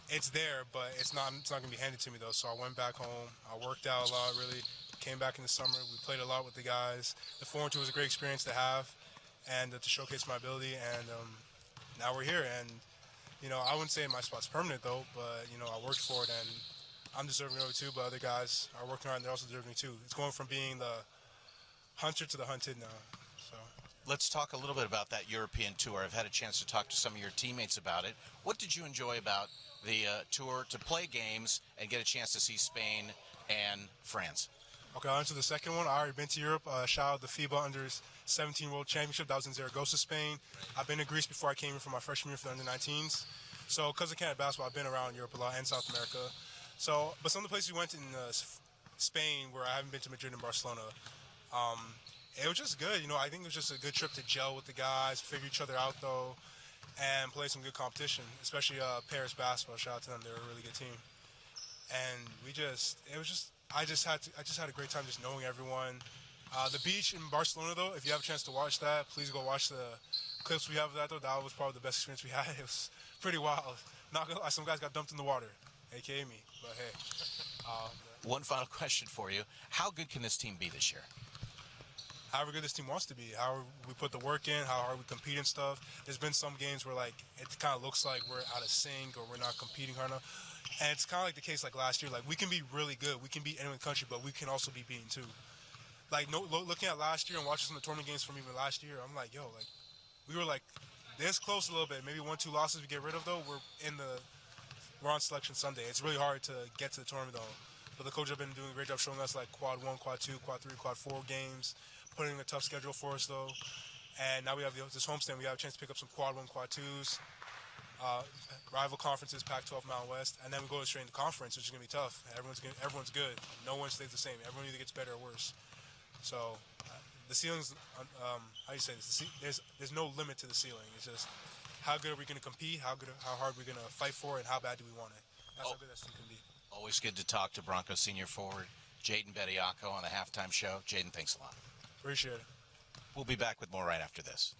it's there, but it's not going to be handed to me, though. So I went back home. I worked out a lot, really. Came back in the summer. We played a lot with the guys. The 4-2 was a great experience to have and to showcase my ability. And now we're here. And, I wouldn't say my spot's permanent, though, but, I worked for it, and I'm deserving of it too, but other guys are working hard and they're also deserving too. It's going from being the hunter to the hunted now. So let's talk a little bit about that European tour. I've had a chance to talk to some of your teammates about it. What did you enjoy about the tour, to play games and get a chance to see Spain and France? Okay, on to the second one. I already been to Europe. Shout out the FIBA Under 17 World Championship. That was in Zaragoza, Spain. I've been to Greece before I came in for my freshman year for the under 19s. So because of Canada basketball, I've been around Europe a lot and South America. So, but some of the places we went in Spain, where I haven't been to Madrid and Barcelona, it was just good. I think it was just a good trip to gel with the guys, figure each other out though, and play some good competition. Especially Paris basketball. Shout out to them; they're a really good team. And I just had a great time just knowing everyone. The beach in Barcelona, though, if you have a chance to watch that, please go watch the clips we have of that. Though that was probably the best experience we had. It was pretty wild. Not gonna lie, some guys got dumped in the water. AKA me, but hey. One final question for you. How good can this team be this year? However good this team wants to be, how we put the work in, how hard we compete and stuff. There's been some games where, like, it kind of looks like we're out of sync or we're not competing hard enough. And it's kind of like the case like last year. Like, we can be really good. We can beat anyone in the country, but we can also be beaten too. Like, looking at last year and watching some of the tournament games from even last year, I'm like, yo, like, we were, like, this close a little bit. Maybe 1-2 losses we get rid of, though. We're on Selection Sunday. It's really hard to get to the tournament, though. But the coach have been doing a great job showing us, like, quad 1, quad 2, quad 3, quad 4 games, putting in a tough schedule for us, though. And now we have this homestand. We have a chance to pick up some quad 1, quad 2s, rival conferences, Pac-12, Mountain West, and then we go straight into conference, which is going to be tough. Everyone's good. No one stays the same. Everyone either gets better or worse. So the ceiling's, how do you say this? There's no limit to the ceiling. It's just, how good are we going to compete? How hard are we going to fight for it? And how bad do we want it? That's how good that team can be. Always good to talk to Broncos senior forward Jaden Bediako on the halftime show. Jaden, thanks a lot. Appreciate it. We'll be back with more right after this.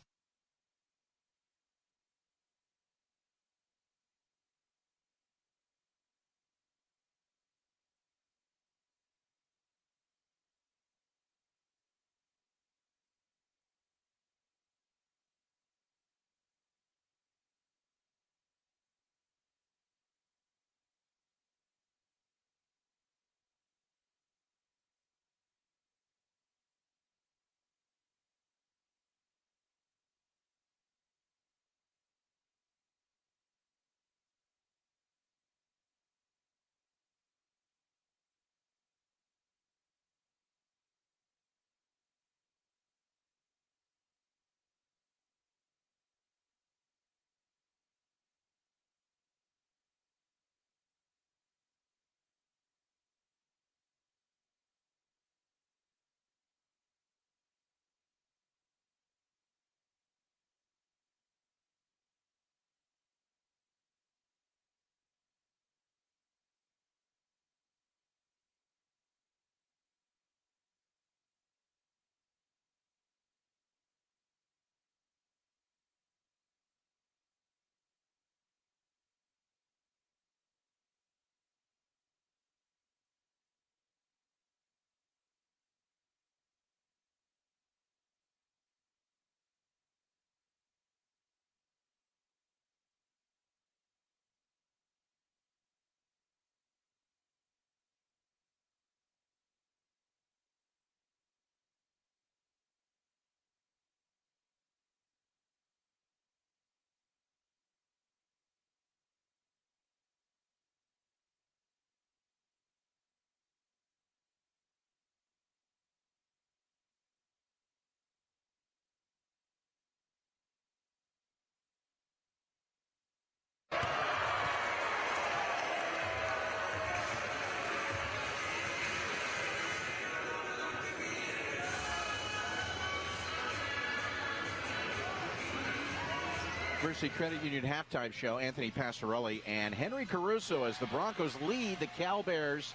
University Credit Union halftime show. Anthony Passarelli and Henry Caruso as the Broncos lead the Cal Bears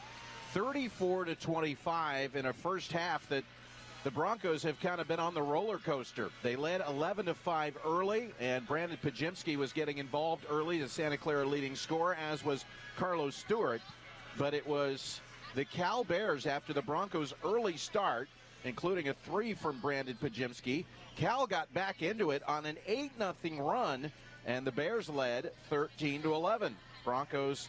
34-25 in a first half that the Broncos have kind of been on the roller coaster. They led 11-5 early, and Brandon Pajimski was getting involved early, the Santa Clara leading scorer, as was Carlos Stewart. But it was the Cal Bears after the Broncos' early start, including a 3 from Brandon Pajimski. Cal got back into it on an 8-0 run, and the Bears led 13-11. Broncos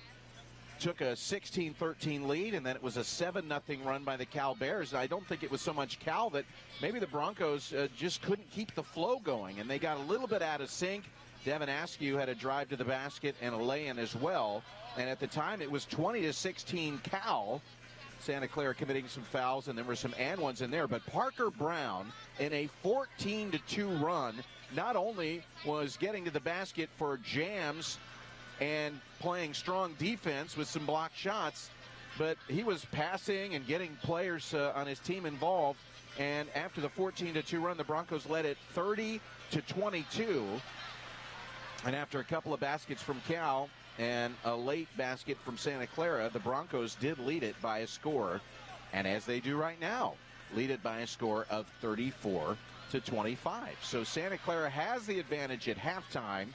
took a 16-13 lead, and then it was a 7-0 run by the Cal Bears. And I don't think it was so much Cal that maybe the Broncos just couldn't keep the flow going, and they got a little bit out of sync. Devin Askew had a drive to the basket and a lay-in as well. And at the time, it was 20-16 Cal. Santa Clara committing some fouls, and there were some and ones in there. But Parker Brown, in a 14-2 run, not only was getting to the basket for jams and playing strong defense with some blocked shots, but he was passing and getting players on his team involved. And after the 14-2 run, the Broncos led it 30-22. And after a couple of baskets from Cal and a late basket from Santa Clara, the Broncos did lead it by a score, and as they do right now, lead it by a score of 34-25. So Santa Clara has the advantage at halftime.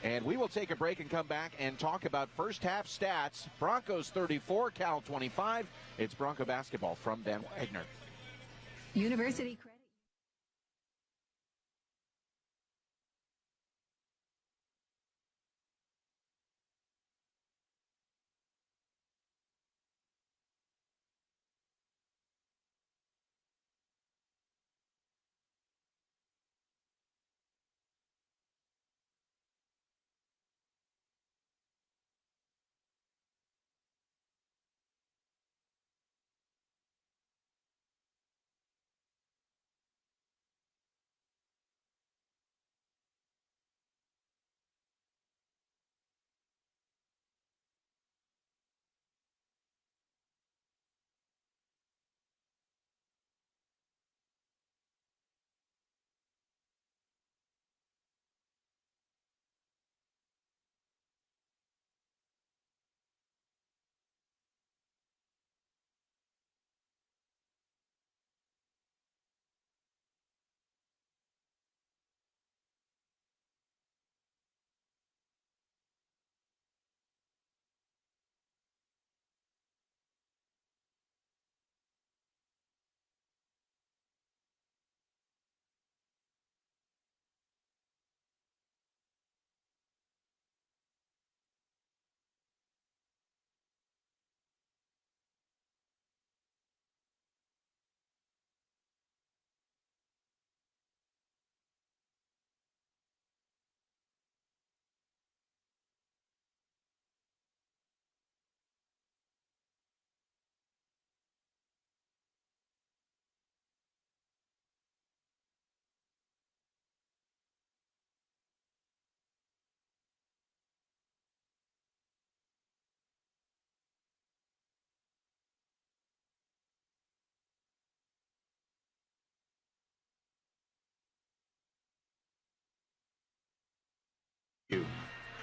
And we will take a break and come back and talk about first half stats. Broncos 34, Cal 25. It's Bronco basketball from Van Wagner. University Credit.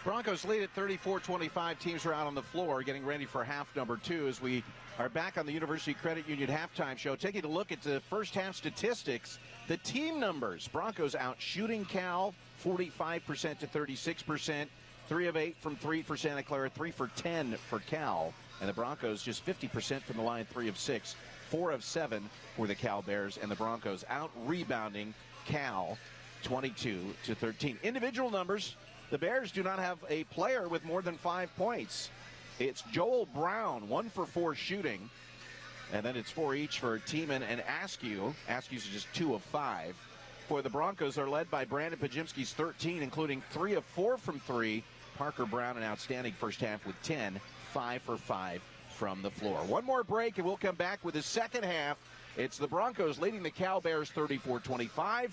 Broncos lead at 34-25. Teams are out on the floor getting ready for half number 2 as we are back on the University Credit Union halftime show. Taking a look at the first half statistics, the team numbers. Broncos out shooting Cal 45% to 36%. 3 of 8 from 3 for Santa Clara, 3 for 10 for Cal. And the Broncos just 50% from the line, 3 of 6. 4 of 7 for the Cal Bears. And the Broncos out rebounding Cal 22-13. Individual numbers. The Bears do not have a player with more than 5 points. It's Joel Brown, 1 for 4 shooting. And then it's 4 each for Tiemann and Askew. Askew's just 2 of 5. For the Broncos are led by Brandon Pajimski's 13, including 3 of 4 from 3. Parker Brown, an outstanding first half with 10, 5 for 5 from the floor. One more break, and we'll come back with the second half. It's the Broncos leading the Cal Bears 34-25.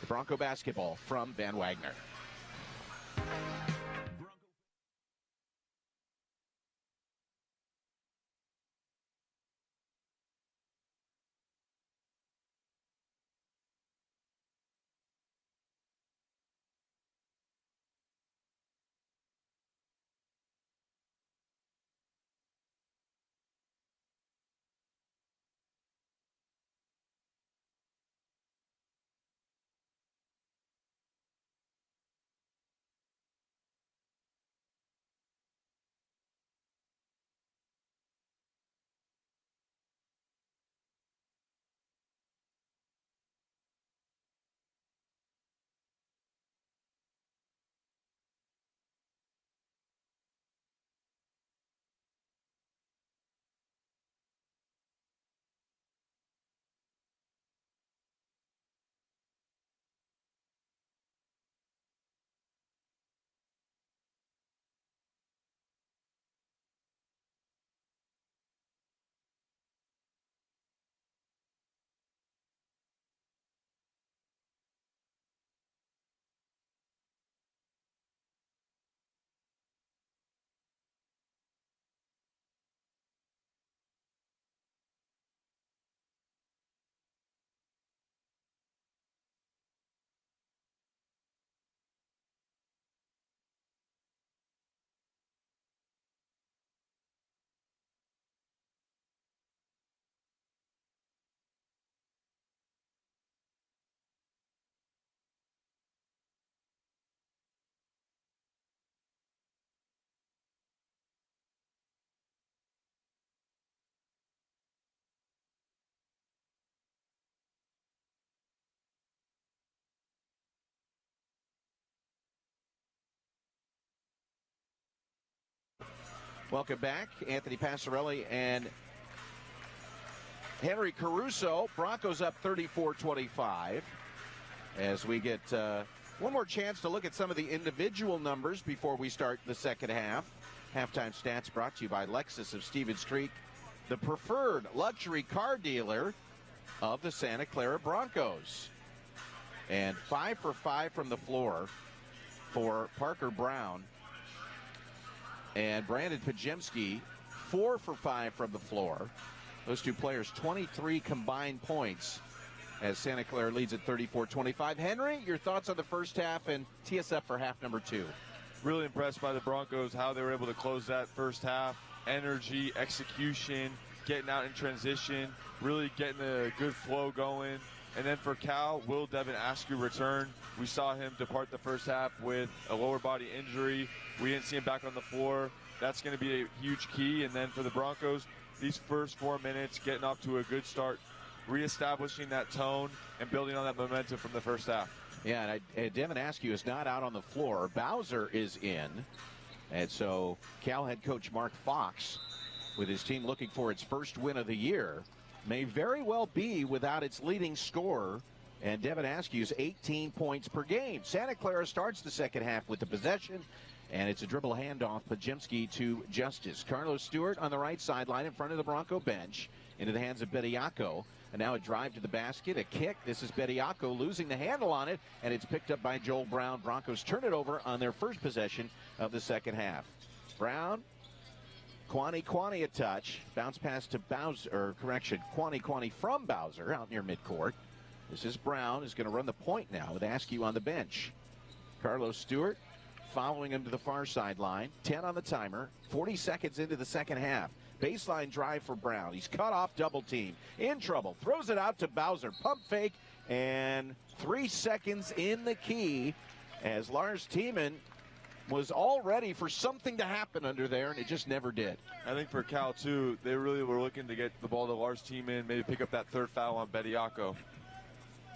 The Bronco basketball from Van Wagner. Welcome back. Anthony Passarelli and Henry Caruso. Broncos up 34-25. As we get one more chance to look at some of the individual numbers before we start the second half. Halftime stats brought to you by Lexus of Stevens Creek, the preferred luxury car dealer of the Santa Clara Broncos. And 5 for 5 from the floor for Parker Brown. And Brandon Pajemski, 4 for 5 from the floor. Those two players, 23 combined points as Santa Clara leads at 34-25. Henry, your thoughts on the first half, and tee us up for half number 2. Really impressed by the Broncos, how they were able to close that first half. Energy, execution, getting out in transition, really getting a good flow going. And then for Cal, will Devin Askew return? We saw him depart the first half with a lower body injury. We didn't see him back on the floor. That's going to be a huge key. And then for the Broncos, these first 4 minutes, getting off to a good start, reestablishing that tone and building on that momentum from the first half. Yeah, and Devin Askew is not out on the floor. Bowser is in. And so Cal head coach Mark Fox, with his team looking for its first win of the year, may very well be without its leading scorer, and Devin Askew's 18 points per game. Santa Clara starts the second half with the possession, and it's a dribble handoff, Pajemski to Justice. Carlos Stewart on the right sideline in front of the Bronco bench, into the hands of Bediako. And now a drive to the basket, a kick. This is Bediako losing the handle on it, and it's picked up by Joel Brown. Broncos turn it over on their first possession of the second half. Brown, Kwani a touch. Bounce pass to Bowser, or correction, Kwani from Bowser out near midcourt. This is Brown, who's going to run the point now with Askew on the bench. Carlos Stewart following him to the far sideline. 10 on the timer. 40 seconds into the second half. Baseline drive for Brown. He's cut off, double team. In trouble. Throws it out to Bowser. Pump fake. And 3 seconds in the key as Lars Tiemann was all ready for something to happen under there, and it just never did. I think for Cal, too, they really were looking to get the ball to Lars Tiemann, maybe pick up that third foul on Bediako.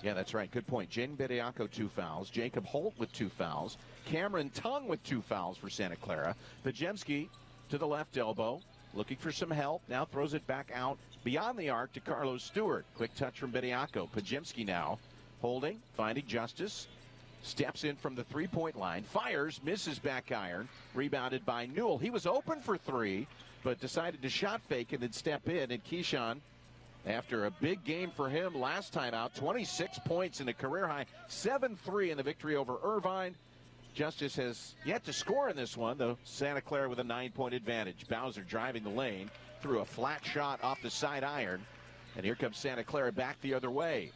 Yeah, that's right. Good point. Jaden Bediako, 2 fouls. Jacob Holt with 2 fouls. Cameron Tung with 2 fouls for Santa Clara. Pajemski to the left elbow, looking for some help. Now throws it back out beyond the arc to Carlos Stewart. Quick touch from Bediako. Pajemski now holding, finding Justice. Steps in from the three-point line. Fires, misses back iron. Rebounded by Newell. He was open for 3, but decided to shot fake and then step in. And Keyshawn, after a big game for him last time out, 26 points in a career high, 7-3 in the victory over Irvine. Justice has yet to score in this one, though Santa Clara with a 9-point advantage. Bowser driving the lane, threw a flat shot off the side iron, and here comes Santa Clara back the other way.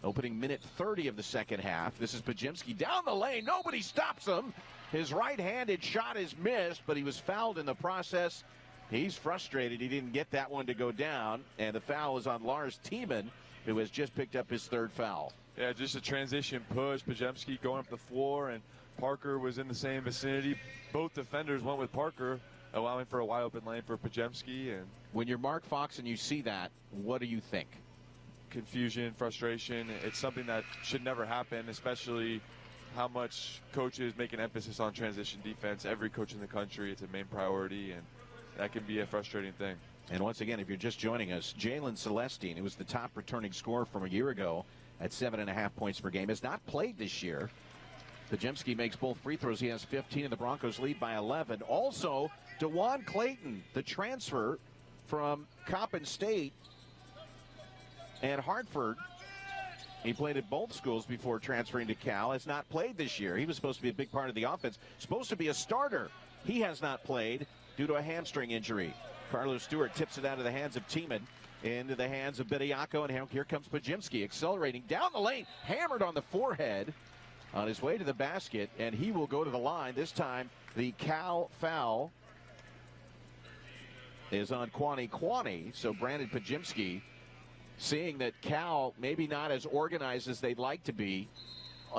Opening minute 30 of the second half. This is Pajemski down the lane. Nobody stops him. His right-handed shot is missed, but he was fouled in the process. He's frustrated. He didn't get that one to go down, and the foul is on Lars Tiemann, who has just picked up his 3rd foul. Yeah, just a transition push. Pajemski going up the floor, and Parker was in the same vicinity. Both defenders went with Parker, allowing for a wide open lane for Pajemski. And when you're Mark Fox and you see that, what do you think? Confusion, frustration. It's something that should never happen, especially how much coaches make an emphasis on transition defense. Every coach in the country, it's a main priority, and that can be a frustrating thing. And once again, if you're just joining us, Jalen Celestine, who was the top returning scorer from a year ago at 7.5 points per game, has not played this year. Pajemski makes both free throws. He has 15, and the Broncos lead by 11. Also, DeJuan Clayton, the transfer from Coppin State and Hartford. He played at both schools before transferring to Cal. Has not played this year. He was supposed to be a big part of the offense. Supposed to be a starter. He has not played due to a hamstring injury. Carlos Stewart tips it out of the hands of Tiemann into the hands of Bediako, and here comes Pajemski accelerating down the lane, hammered on the forehead on his way to the basket, and he will go to the line. This time the Cal foul is on Kwani. So Brandon Pajemski, seeing that Cal maybe not as organized as they'd like to be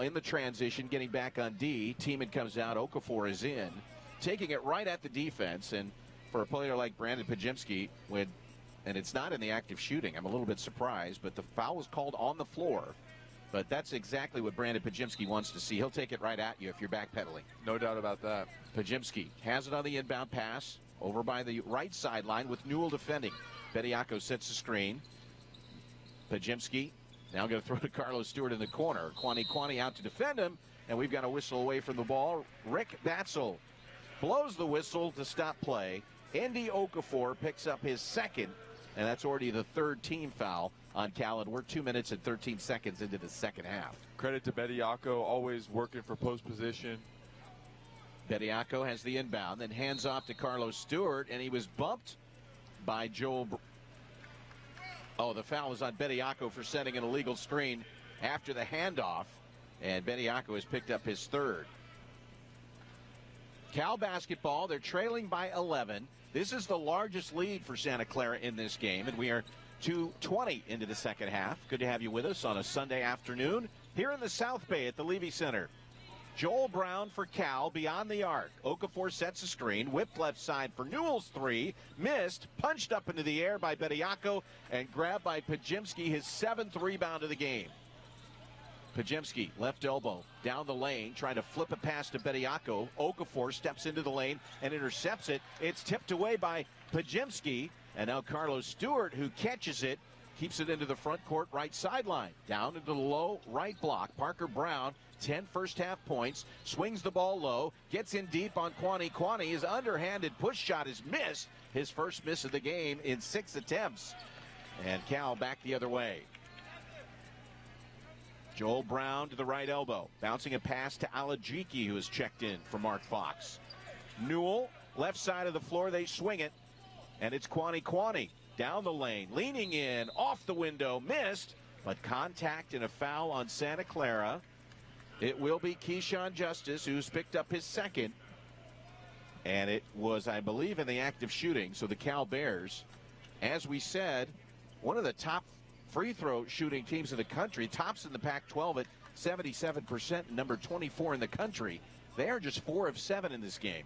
in the transition, getting back on D. Tiemann comes out, Okafor is in, taking it right at the defense. And for a player like Brandon Pajemski, and it's not in the act of shooting, I'm a little bit surprised, but the foul was called on the floor. But that's exactly what Brandon Pajemski wants to see. He'll take it right at you if you're backpedaling. No doubt about that. Pajemski has it on the inbound pass. over by the right sideline with Newell defending. Bediako sets the screen. Pajimski now going to throw to Carlos Stewart in the corner. Kwani out to defend him, and we've got a whistle away from the ball. Rick Batzel blows the whistle to stop play. Andy Okafor picks up his second, and that's already the third team foul on Cal, and we're 2 minutes and 13 seconds into the second half. Credit to Bediako, always working for post position. Bediako has the inbound, then hands off to Carlos Stewart, and he was bumped by Joel. Oh, the foul is on Bediako for setting an illegal screen after the handoff, and Bediako has picked up his third. Cal basketball, they're trailing by 11. This is the largest lead for Santa Clara in this game, and we are 2:20 into the second half. Good to have you with us on a Sunday afternoon here in the South Bay at the Levy Center. Joel Brown for Cal beyond the arc. Okafor sets a screen, whipped left side for Newell's three, missed, punched up into the air by Bediako, and grabbed by Pajimski, his seventh rebound of the game. Pajimski, left elbow, down the lane, trying to flip a pass to Bediako. Okafor steps into the lane and intercepts it. It's tipped away by Pajimski, and now Carlos Stewart, who catches it, keeps it into the front court right sideline. Down into the low right block. Parker Brown, 10 first half points, swings the ball low, gets in deep on Kwani. His underhanded push shot is missed. His first miss of the game in 6 attempts. And Cal back the other way. Joel Brown to the right elbow, bouncing a pass to Alajiki, who is checked in for Mark Fox. Newell, left side of the floor, they swing it, and it's Kwani down the lane, leaning in, off the window, missed, but contact and a foul on Santa Clara. It will be Keyshawn Justice, who's picked up his second, and it was, I believe, in the act of shooting. So the Cal Bears, as we said, one of the top free throw shooting teams in the country, tops in the Pac-12 at 77%, number 24 in the country. They are just 4 of 7 in this game.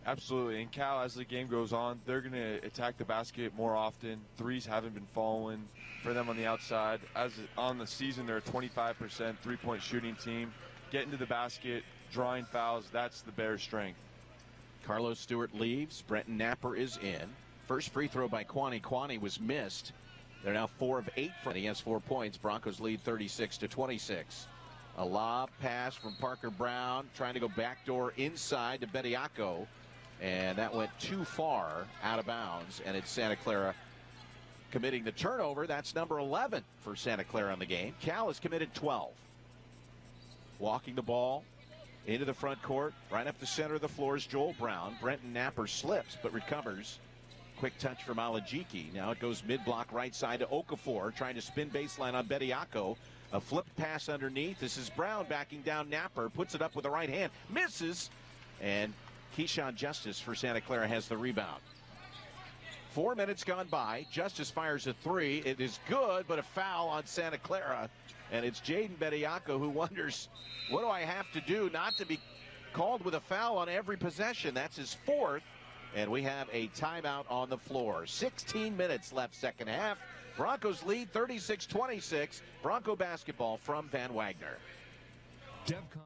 Absolutely, and Cal, as the game goes on, they're going to attack the basket more often. Threes haven't been falling for them on the outside. As on the season, they're a 25% three-point shooting team. Getting to the basket, drawing fouls, that's the Bears' strength. Carlos Stewart leaves. Brenton Napper is in. First free throw by Kwani was missed. They're now 4 of 8. He has 4 points. Broncos lead 36-26. A lob pass from Parker Brown, trying to go backdoor inside to Bediako. And that went too far out of bounds, and it's Santa Clara committing the turnover. That's number 11 for Santa Clara in the game. Cal has committed 12. Walking the ball into the front court, right up the center of the floor is Joel Brown. Brenton Napper slips but recovers. Quick touch from Alajiki. Now it goes mid-block right side to Okafor, trying to spin baseline on Bediako. A flipped pass underneath. This is Brown backing down Napper, puts it up with the right hand, misses, and Keyshawn Justice for Santa Clara has the rebound. 4 minutes gone by. Justice fires a three. It is good, but a foul on Santa Clara. And it's Jaden Bediako who wonders, what do I have to do not to be called with a foul on every possession? That's his fourth. And we have a timeout on the floor. 16 minutes left second half. Broncos lead 36-26. Bronco basketball from Van Wagner. DevCon.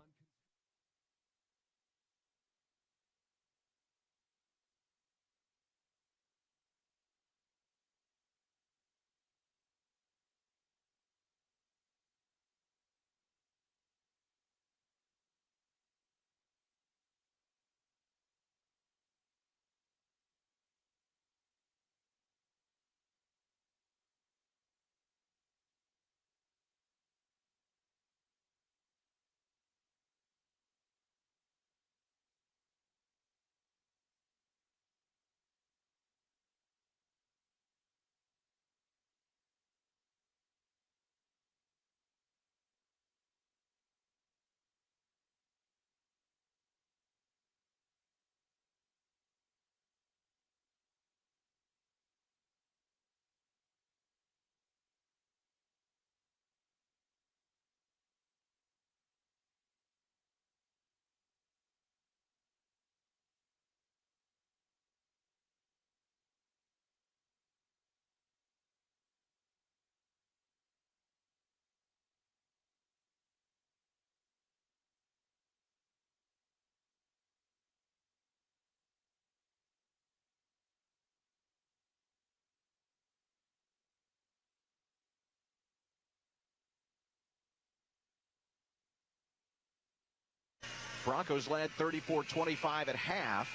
Broncos led 34-25 at half.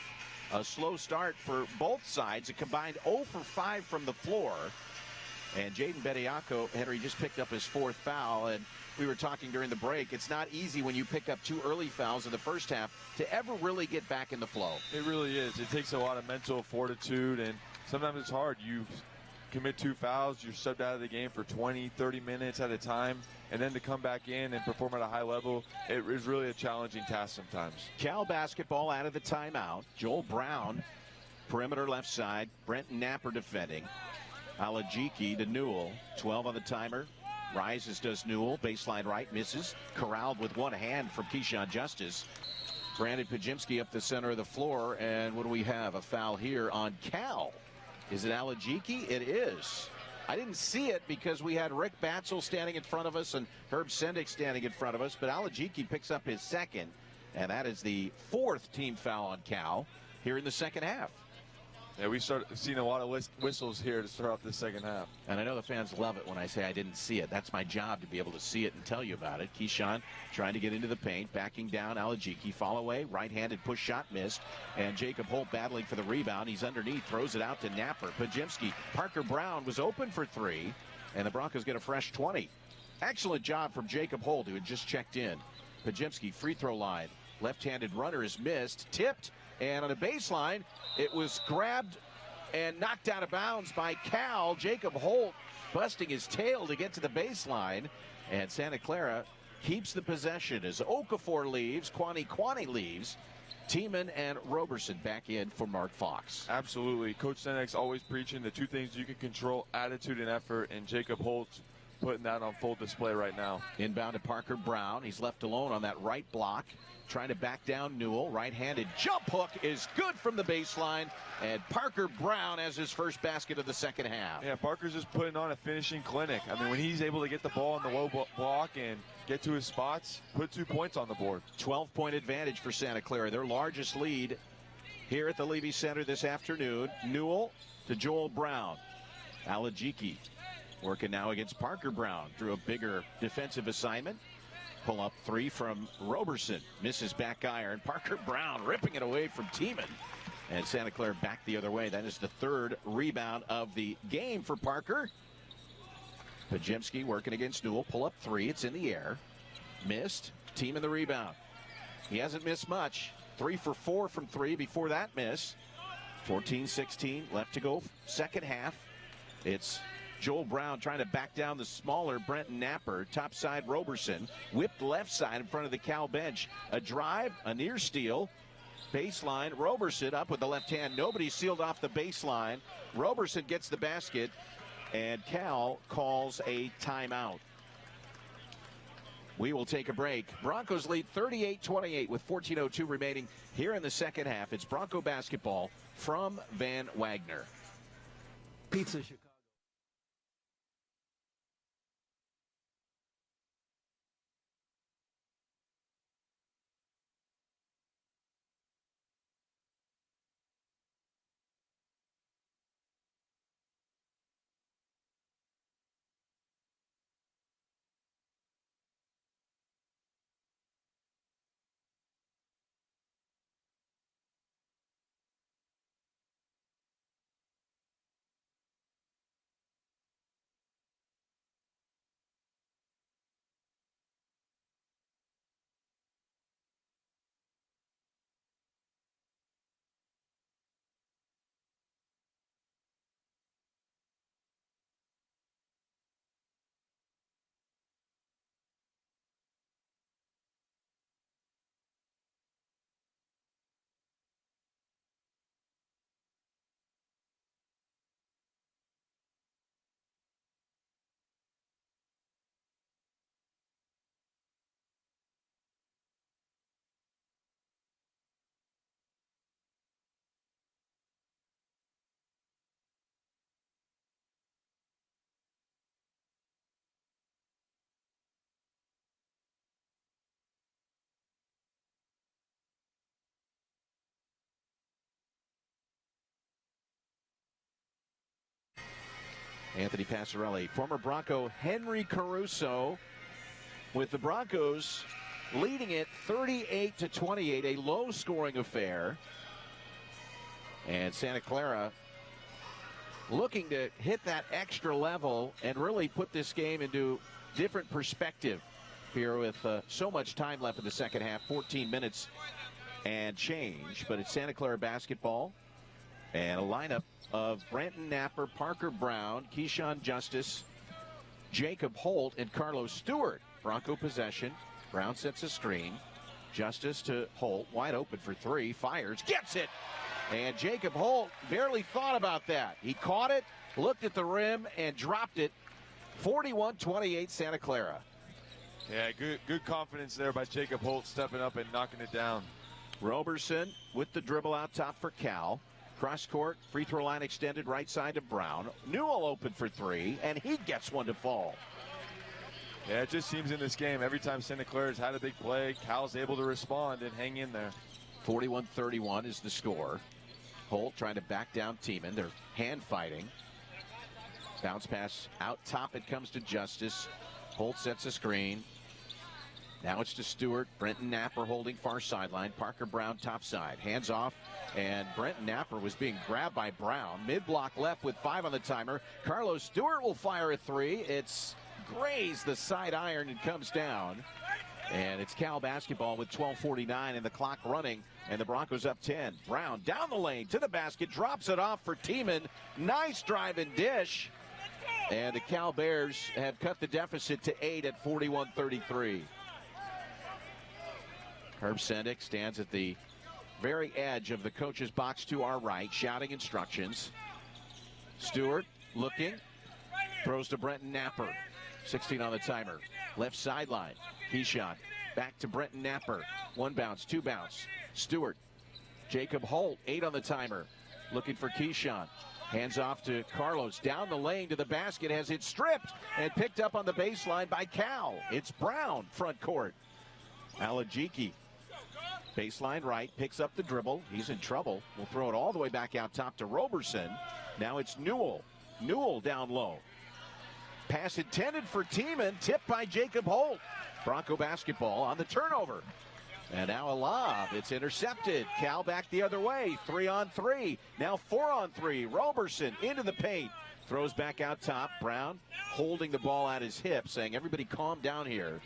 A slow start for both sides. A combined 0 for 5 from the floor. And Jaden Bediako, Henry, just picked up his 4th foul. And we were talking during the break, it's not easy when you pick up 2 early fouls in the first half to ever really get back in the flow. It really is. It takes a lot of mental fortitude, and sometimes it's hard. You commit 2 fouls, you're subbed out of the game for 20, 30 minutes at a time, and then to come back in and perform at a high level, it is really a challenging task sometimes. Cal basketball out of the timeout. Joel Brown, perimeter left side. Brenton Napper defending. Alajiki to Newell. 12 on the timer. Rises, does Newell. Baseline right, misses. Corralled with one hand from Keyshawn Justice. Brandon Pajimski up the center of the floor. And what do we have? A foul here on Cal. Is it Alajiki? It is. I didn't see it because we had Rick Batzel standing in front of us and Herb Sendick standing in front of us. But Alajiki picks up his 2nd. And that is the 4th team foul on Cal here in the second half. Yeah, we started seeing a lot of whistles here to start off the second half. And I know the fans love it when I say I didn't see it. That's my job, to be able to see it and tell you about it. Keyshawn trying to get into the paint, backing down Alajiki. Fall away, right-handed push shot missed. And Jacob Holt battling for the rebound. He's underneath, throws it out to Napper. Pajimski. Parker Brown was open for 3, and the Broncos get a fresh 20. Excellent job from Jacob Holt, who had just checked in. Pajimski, free throw line. Left-handed runner is missed, tipped. And on a baseline, it was grabbed and knocked out of bounds by Cal. Jacob Holt busting his tail to get to the baseline. And Santa Clara keeps the possession as Okafor leaves, Kwani leaves. Tiemann and Roberson back in for Mark Fox. Absolutely. Coach Senek's always preaching the 2 things you can control, attitude and effort, and Jacob Holt putting that on full display right now. Inbound to Parker Brown. He's left alone on that right block. Trying to back down Newell. Right-handed jump hook is good from the baseline. And Parker Brown has his first basket of the second half. Yeah, Parker's just putting on a finishing clinic. I mean, when he's able to get the ball in the low block and get to his spots, put 2 points on the board. 12-point advantage for Santa Clara. Their largest lead here at the Levy Center this afternoon. Newell to Joel Brown. Alajiki working now against Parker Brown. Drew a bigger defensive assignment. Pull up 3 from Roberson. Misses back iron. Parker Brown ripping it away from Tiemann. And Santa Clara back the other way. That is the 3rd rebound of the game for Parker. Pajimski working against Newell. Pull up 3. It's in the air. Missed. Tiemann the rebound. He hasn't missed much. 3 for 4 from 3 before that miss. 14-16 left to go. Second half. It's Joel Brown trying to back down the smaller Brenton Napper. Top side Roberson. Whipped left side in front of the Cal bench. A drive, a near steal. Baseline. Roberson up with the left hand. Nobody sealed off the baseline. Roberson gets the basket. And Cal calls a timeout. We will take a break. Broncos lead 38-28 with 14:02 remaining here in the second half. It's Bronco basketball from Van Wagner. Pizza Chicago. Anthony Passarelli, former Bronco Henry Caruso with the Broncos leading it 38-28, a low-scoring affair. And Santa Clara looking to hit that extra level and really put this game into different perspective here with so much time left in the second half, 14 minutes and change. But it's Santa Clara basketball and a lineup of Brenton Napper, Parker Brown, Keyshawn Justice, Jacob Holt, and Carlos Stewart. Bronco possession. Brown sets a screen. Justice to Holt, wide open for three, fires, gets it! And Jacob Holt barely thought about that. He caught it, looked at the rim, and dropped it. 41-28 Santa Clara. Yeah, good confidence there by Jacob Holt, stepping up and knocking it down. Roberson with the dribble out top for Cal. Cross court, free throw line extended right side to Brown. Newell open for three, and he gets one to fall. Yeah, it just seems in this game, every time Santa Clara's had a big play, Cal's able to respond and hang in there. 41-31 is the score. Holt trying to back down Tiemann. They're hand fighting. Bounce pass out top. It comes to Justice. Holt sets a screen. Now it's to Stewart. Brenton Napper holding far sideline. Parker Brown top side. Hands off. And Brenton Napper was being grabbed by Brown. Mid-block left with 5 on the timer. Carlos Stewart will fire a three. It's grazed the side iron and comes down. And it's Cal basketball with 12:49 and the clock running. And the Broncos up 10. Brown down the lane to the basket. Drops it off for Tiemann. Nice drive and dish. And the Cal Bears have cut the deficit to 8 at 41-33. Herb Sendick stands at the very edge of the coach's box to our right, shouting instructions. Stewart looking. Throws to Brenton Napper. 16 on the timer. Left sideline. Keyshawn back to Brenton Napper. 1 bounce, 2 bounce. Stewart. Jacob Holt, 8 on the timer. Looking for Keyshawn. Hands off to Carlos. Down the lane to the basket. Has it stripped and picked up on the baseline by Cal. It's Brown front court. Alajiki. Baseline right. Picks up the dribble. He's in trouble. We'll throw it all the way back out top to Roberson. Now it's Newell. Newell down low. Pass intended for Tiemann. Tipped by Jacob Holt. Bronco basketball on the turnover. And now a lob. It's intercepted. Cal back the other way. 3-on-3. Now 4-on-3. Roberson into the paint. Throws back out top. Brown holding the ball at his hip, saying everybody calm down here.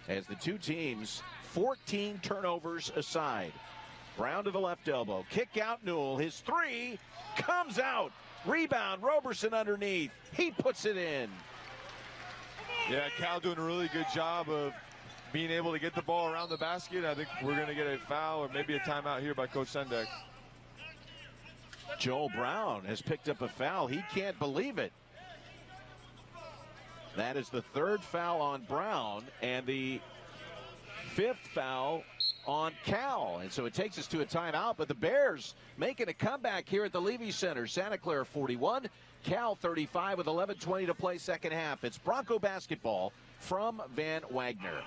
As the two teams, 14 turnovers aside. Brown to the left elbow. Kick out Newell. His three comes out. Rebound. Roberson underneath. He puts it in. Yeah, Cal doing a really good job of being able to get the ball around the basket. I think we're going to get a foul or maybe a timeout here by Coach Sendick. Joel Brown has picked up a foul. He can't believe it. That is the 3rd foul on Brown and the 5th foul on Cal. And so it takes us to a timeout, but the Bears making a comeback here at the Levy Center. Santa Clara 41, Cal 35 with 11:20 to play second half. It's Bronco basketball from Van Wagner.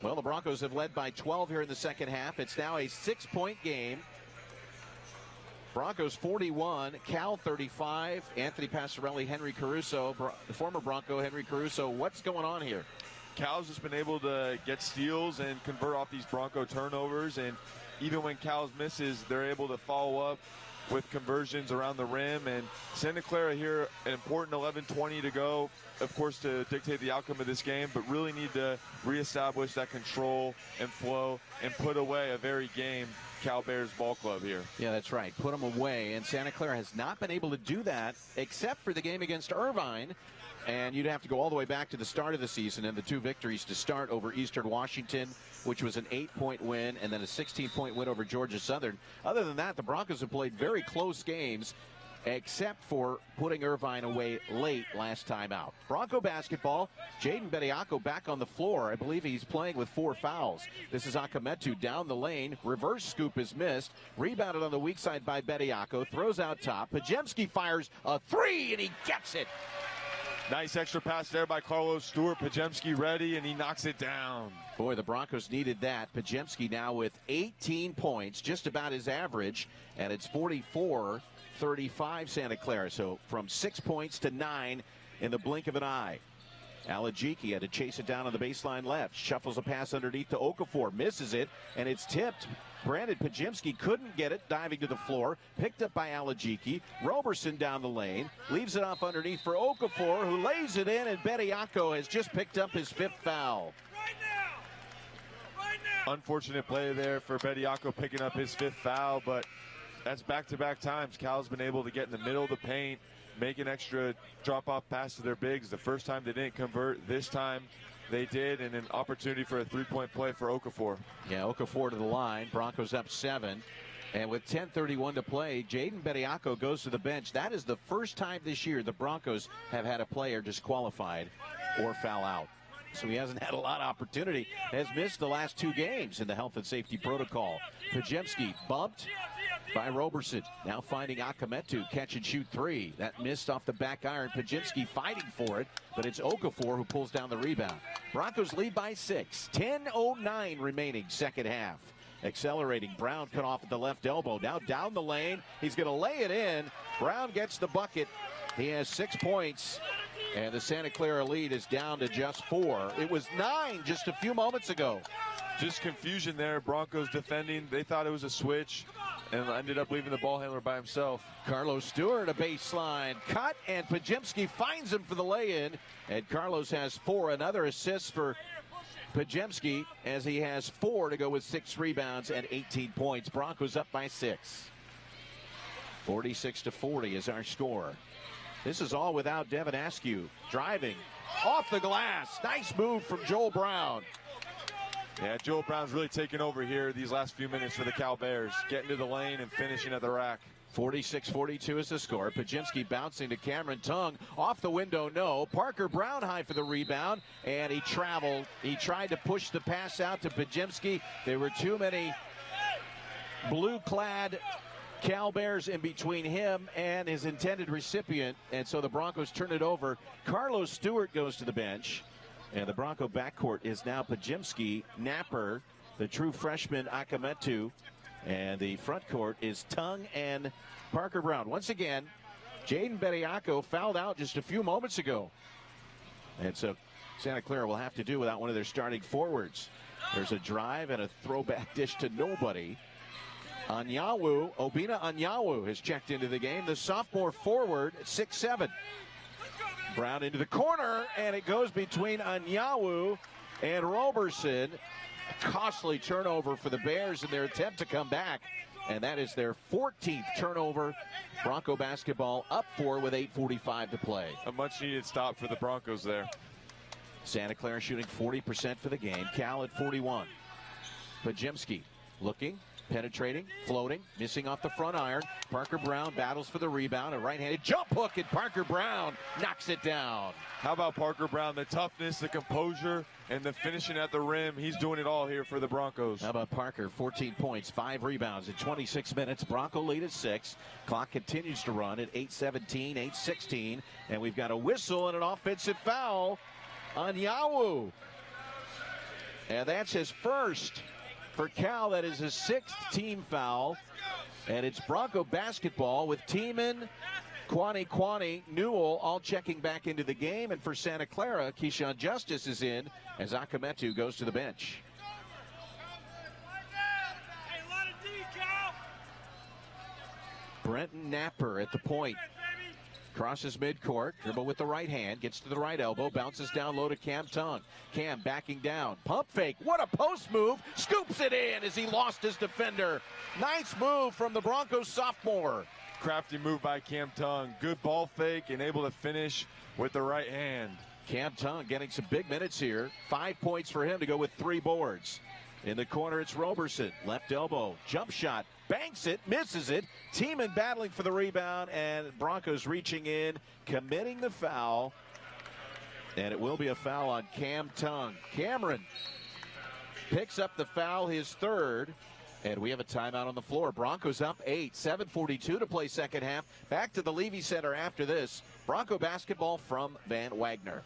Well, the Broncos have led by 12 here in the second half. It's now a 6-point game. Broncos 41, Cal 35. Anthony Passarelli, Henry Caruso, the former Bronco Henry Caruso. What's going on here? Cal's just been able to get steals and convert off these Bronco turnovers, and even when Cal's misses, they're able to follow up with conversions around the rim. And Santa Clara here, an important 11:20 to go, of course, to dictate the outcome of this game, but really need to reestablish that control and flow and put away a very game Cal Bears ball club here. Yeah, that's right. Put them away, and Santa Clara has not been able to do that except for the game against Irvine. And you'd have to go all the way back to the start of the season and the 2 victories to start over Eastern Washington, which was an 8-point win, and then a 16-point win over Georgia Southern. Other than that, the Broncos have played very close games, except for putting Irvine away late last time out. Bronco basketball, Jaden Bediako back on the floor. I believe he's playing with 4 fouls. This is Akametu down the lane. Reverse scoop is missed. Rebounded on the weak side by Bediako. Throws out top. Pajemski fires a 3, and he gets it. Nice extra pass there by Carlos Stewart. Pajemski ready, and he knocks it down. Boy, the Broncos needed that. Pajemski now with 18 points, just about his average, and it's 44-35 Santa Clara. So from 6 points to 9 in the blink of an eye. Alajiki had to chase it down on the baseline left. Shuffles a pass underneath to Okafor. Misses it, and it's tipped. Brandon Pajemski couldn't get it, diving to the floor. Picked up by Alajiki. Roberson down the lane. Leaves it off underneath for Okafor, who lays it in, and Bediako has just picked up his 5th foul. Unfortunate play there for Bediako picking up his 5th foul, but that's back-to-back times. Cal's been able to get in the middle of the paint, make an extra drop-off pass to their bigs. The first time they didn't convert. This time they did, and an opportunity for a 3-point play for Okafor. Yeah, Okafor to the line. Broncos up 7. And with 10:31 to play, Jaden Bediako goes to the bench. That is the first time this year the Broncos have had a player disqualified or foul out. So he hasn't had a lot of opportunity. Has missed the last 2 games in the health and safety protocol. Pajemski bumped by Roberson. Now finding Akametu. Catch and shoot 3. That missed off the back iron. Pajemski fighting for it, but it's Okafor who pulls down the rebound. Broncos lead by 6. 10:09 remaining second half. Accelerating. Brown cut off at the left elbow. Now down the lane. He's going to lay it in. Brown gets the bucket. He has 6 points. And the Santa Clara lead is down to just 4. It was 9 just a few moments ago. Just confusion there. Broncos defending. They thought it was a switch and ended up leaving the ball handler by himself. Carlos Stewart, a baseline cut, and Pajemski finds him for the lay-in. And Carlos has 4. Another assist for Pajemski as he has 4 to go with 6 rebounds and 18 points. Broncos up by 6. 46-40 is our score. This is all without Devin Askew. Driving off the glass. Nice move from Joel Brown. Yeah, Joel Brown's really taken over here these last few minutes for the Cal Bears. Getting to the lane and finishing at the rack. 46-42 is the score. Pajemski bouncing to Cameron Tongue. Off the window, no. Parker Brown high for the rebound, and he traveled. He tried to push the pass out to Pajemski. There were too many blue-clad Cal Bears in between him and his intended recipient, and so the Broncos turn it over. Carlos Stewart goes to the bench, and the Bronco backcourt is now Pajemski, Napper, the true freshman Akametu, and the front court is Tongue and Parker Brown. Once again, Jaden Bediako fouled out just a few moments ago, and so Santa Clara will have to do without one of their starting forwards. There's a drive and a throwback dish to nobody. Obina Anyanwu has checked into the game. The sophomore forward at 6'7". Brown into the corner, and it goes between Anyanwu and Roberson. A costly turnover for the Bears in their attempt to come back, and that is their 14th turnover. Bronco basketball up 4 with 8:45 to play. A much-needed stop for the Broncos there. Santa Clara shooting 40% for the game. Cal at 41. Pajemski looking. Penetrating, floating, missing off the front iron. Parker Brown battles for the rebound. A right-handed jump hook, and Parker Brown knocks it down. How about Parker Brown? The toughness, the composure, and the finishing at the rim. He's doing it all here for the Broncos. How about Parker? 14 points, 5 rebounds in 26 minutes. Bronco lead at 6. Clock continues to run at 8:17, 8:16. And we've got a whistle and an offensive foul on Anyanwu. And that's his first for Cal. That is his 6th team foul. And it's Bronco basketball with Tiemann, Kwani, Newell all checking back into the game. And for Santa Clara, Keyshawn Justice is in as Akametu goes to the bench. Brenton Napper at the point. Crosses midcourt, dribble with the right hand, gets to the right elbow, bounces down low to Cam Tongue. Cam backing down, pump fake, what a post move, scoops it in as he lost his defender. Nice move from the Broncos sophomore. Crafty move by Cam Tongue. Good ball fake and able to finish with the right hand. Cam Tongue getting some big minutes here. 5 points for him to go with 3 boards. In the corner, it's Roberson. Left elbow, jump shot, banks it, misses it. Tiemann battling for the rebound, and Broncos reaching in, committing the foul. And it will be a foul on Cam Tongue. Cameron picks up the foul, his 3rd. And we have a timeout on the floor. Broncos up 8, 7:42 to play second half. Back to the Levy Center after this. Bronco basketball from Van Wagner.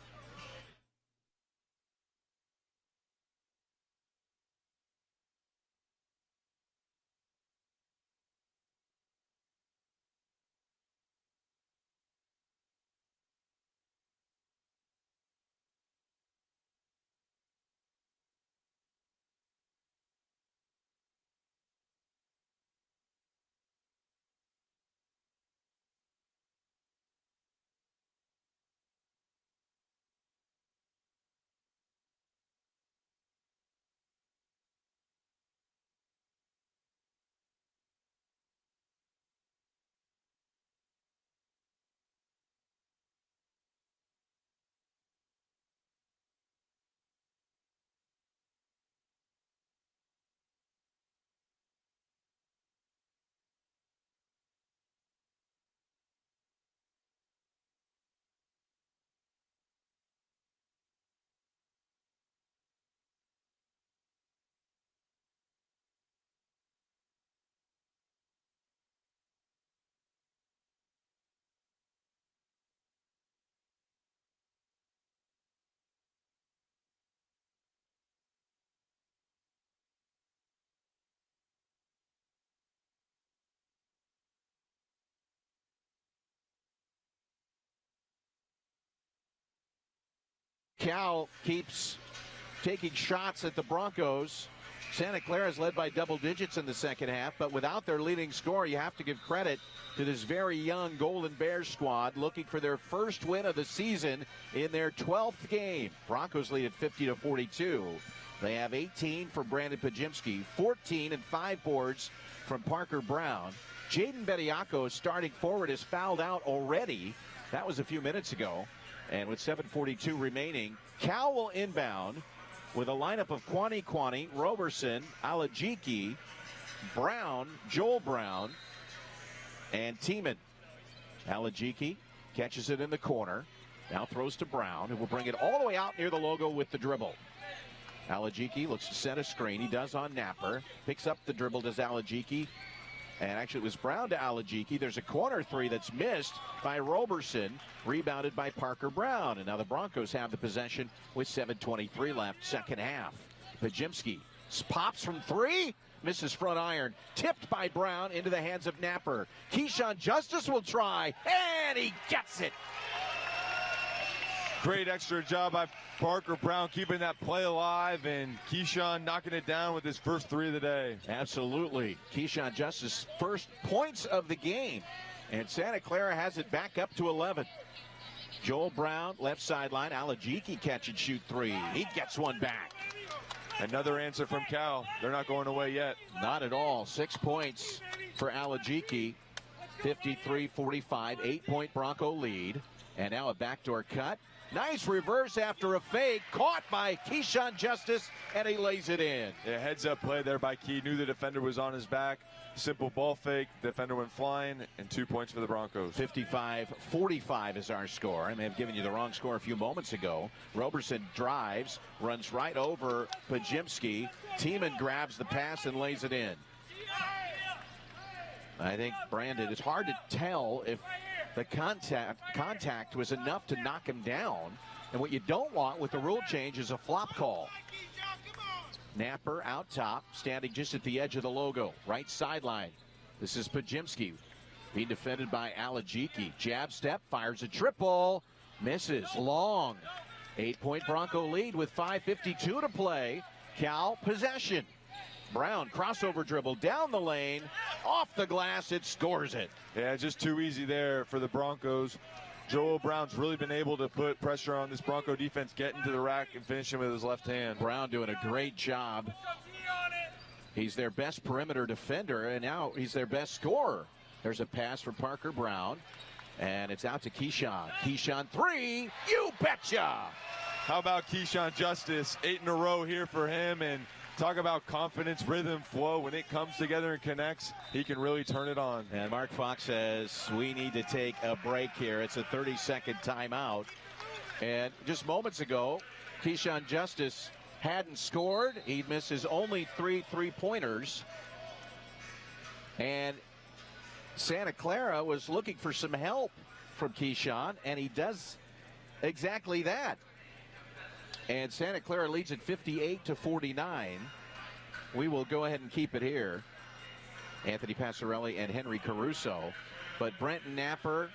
Cal keeps taking shots at the Broncos. Santa Clara is led by double digits in the second half, but without their leading scorer, you have to give credit to this very young Golden Bears squad looking for their first win of the season in their 12th game. Broncos lead at 50-42. They have 18 for Brandon Pajimski, 14 and 5 boards from Parker Brown. Jaden Bediako, starting forward, is fouled out already. That was a few minutes ago. And with 7:42 remaining, Cal will inbound with a lineup of Kwani, Roberson, Alajiki, Brown, Joel Brown, and Tiemann. Alajiki catches it in the corner. Now throws to Brown, who will bring it all the way out near the logo with the dribble. Alajiki looks to set a screen. He does on Napper. Picks up the dribble, does Alajiki. And actually, it was Brown to Alajiki. There's a corner 3 that's missed by Roberson, rebounded by Parker Brown. And now the Broncos have the possession with 7:23 left, second half. Pajimski pops from 3, misses front iron, tipped by Brown into the hands of Napper. Keyshawn Justice will try, and he gets it. Great extra job by Parker Brown keeping that play alive, and Keyshawn knocking it down with his first 3 of the day. Absolutely. Keyshawn Justice first points of the game, and Santa Clara has it back up to 11. Joel Brown, left sideline. Alajiki catch and shoot 3. He gets one back. Another answer from Cal. They're not going away yet. Not at all. 6 points for Alajiki. 53-45, 8-point Bronco lead. And now a backdoor cut. Nice reverse after a fake, caught by Keyshawn Justice, and he lays it in. Yeah, heads up play there by Key. Knew the defender was on his back. Simple ball fake. Defender went flying, and 2 points for the Broncos. 55-45 is our score. I may have given you the wrong score a few moments ago. Roberson drives, runs right over Pajimski. Tiemann grabs the pass and lays it in. I think, Brandon, it's hard to tell if the contact was enough to knock him down. And what you don't want with the rule change is a flop call. Napper out top, standing just at the edge of the logo, right sideline. This is Pajimski being defended by Alajiki. Jab step, fires a triple, misses, long. 8-point Bronco lead with 5:52 to play. Cal possession. Brown crossover dribble down the lane, off the glass, it scores it. Yeah, just too easy there for the Broncos. Joel Brown's really been able to put pressure on this Bronco defense, getting to the rack and finishing with his left hand. Brown doing a great job. He's their best perimeter defender, and now he's their best scorer. There's a pass for Parker Brown, and it's out to Keyshawn. Keyshawn three, you betcha! How about Keyshawn Justice? 8 in a row here for him, and talk about confidence, rhythm, flow. When it comes together and connects, he can really turn it on. And Mark Fox says we need to take a break here. It's a 30-second timeout. And just moments ago, Keyshawn Justice hadn't scored. He'd missed his only 3 3-pointers. And Santa Clara was looking for some help from Keyshawn, and he does exactly that. And Santa Clara leads at 58-49. We will go ahead and keep it here. Anthony Passarelli and Henry Caruso. But Brenton Napper,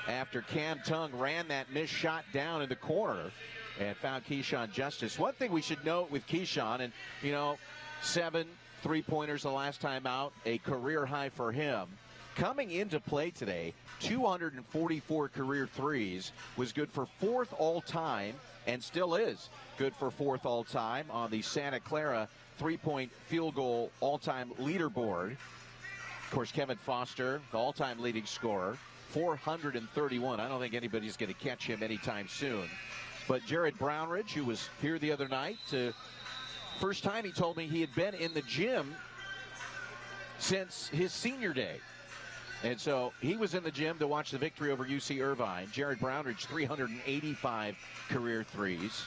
after Cam Tung ran that missed shot down in the corner and found Keyshawn Justice. One thing we should note with Keyshawn, and, 7 3-pointers the last time out, a career high for him. Coming into play today, 244 career threes, was good for 4th all-time, and still is good for 4th all-time on the Santa Clara 3-point field goal all-time leaderboard. Of course, Kevin Foster, the all-time leading scorer, 431. I don't think anybody's going to catch him anytime soon. But Jared Brownridge, who was here the other night, first time he told me he had been in the gym since his senior day. And so he was in the gym to watch the victory over UC Irvine. Jared Brownridge, 385 career threes.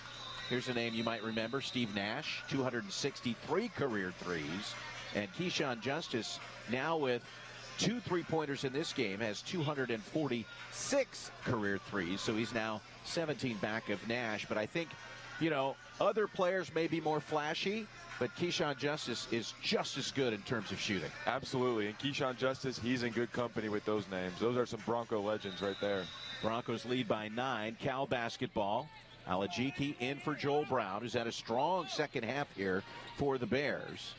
Here's a name you might remember, Steve Nash, 263 career threes. And Keyshawn Justice, now with 2 3-pointers in this game, has 246 career threes. So he's now 17 back of Nash. But I think, other players may be more flashy, but Keyshawn Justice is just as good in terms of shooting. Absolutely. And Keyshawn Justice, he's in good company with those names. Those are some Bronco legends right there. Broncos lead by 9. Cal basketball. Alajiki in for Joel Brown, who's had a strong second half here for the Bears.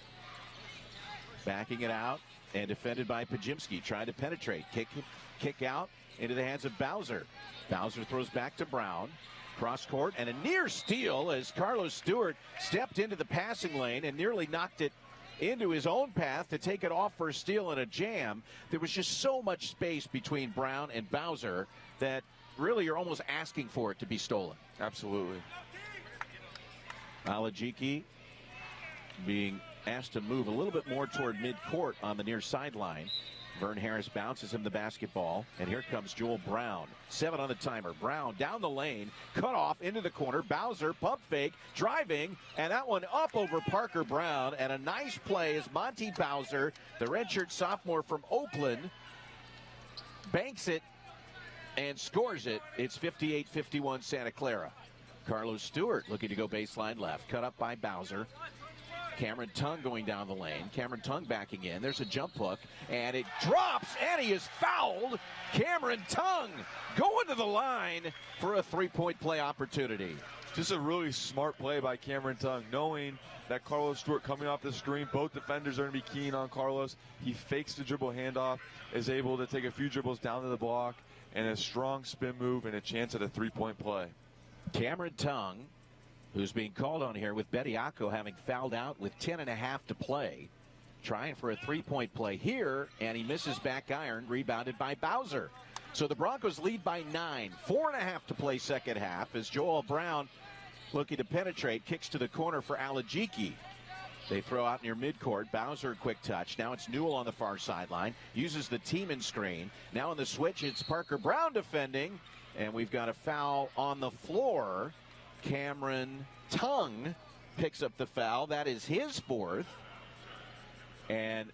Backing it out and defended by Pajimski. Trying to penetrate. Kick out into the hands of Bowser. Bowser throws back to Brown. Cross court and a near steal as Carlos Stewart stepped into the passing lane and nearly knocked it into his own path to take it off for a steal and a jam. There was just so much space between Brown and Bowser that really you're almost asking for it to be stolen. Absolutely. Alajiki being asked to move a little bit more toward midcourt on the near sideline. Vern Harris bounces him the basketball, and here comes Joel Brown. 7 on the timer. Brown down the lane, cut off into the corner. Bowser pump fake, driving, and that one up over Parker Brown. And a nice play is Monty Bowser, the redshirt sophomore from Oakland, banks it and scores it. It's 58-51 Santa Clara. Carlos Stewart looking to go baseline left, cut up by Bowser. Cameron Tung going down the lane. Cameron Tung backing in. There's a jump hook, and it drops, and he is fouled. Cameron Tung going to the line for a 3-point play opportunity. Just a really smart play by Cameron Tung, knowing that Carlos Stewart coming off the screen, both defenders are going to be keen on Carlos. He fakes the dribble handoff, is able to take a few dribbles down to the block, and a strong spin move and a chance at a 3-point play. Cameron Tung, who's being called on here with Bediako having fouled out with 10.5 to play. Trying for a 3-point play here, and he misses back iron, rebounded by Bowser. So the Broncos lead by 9. 4.5 to play second half as Joel Brown looking to penetrate, kicks to the corner for Alajiki. They throw out near midcourt. Bowser, quick touch. Now it's Newell on the far sideline. Uses the Tiemann screen. Now on the switch, it's Parker Brown defending. And we've got a foul on the floor. Cameron Tung picks up the foul. That is his 4th. And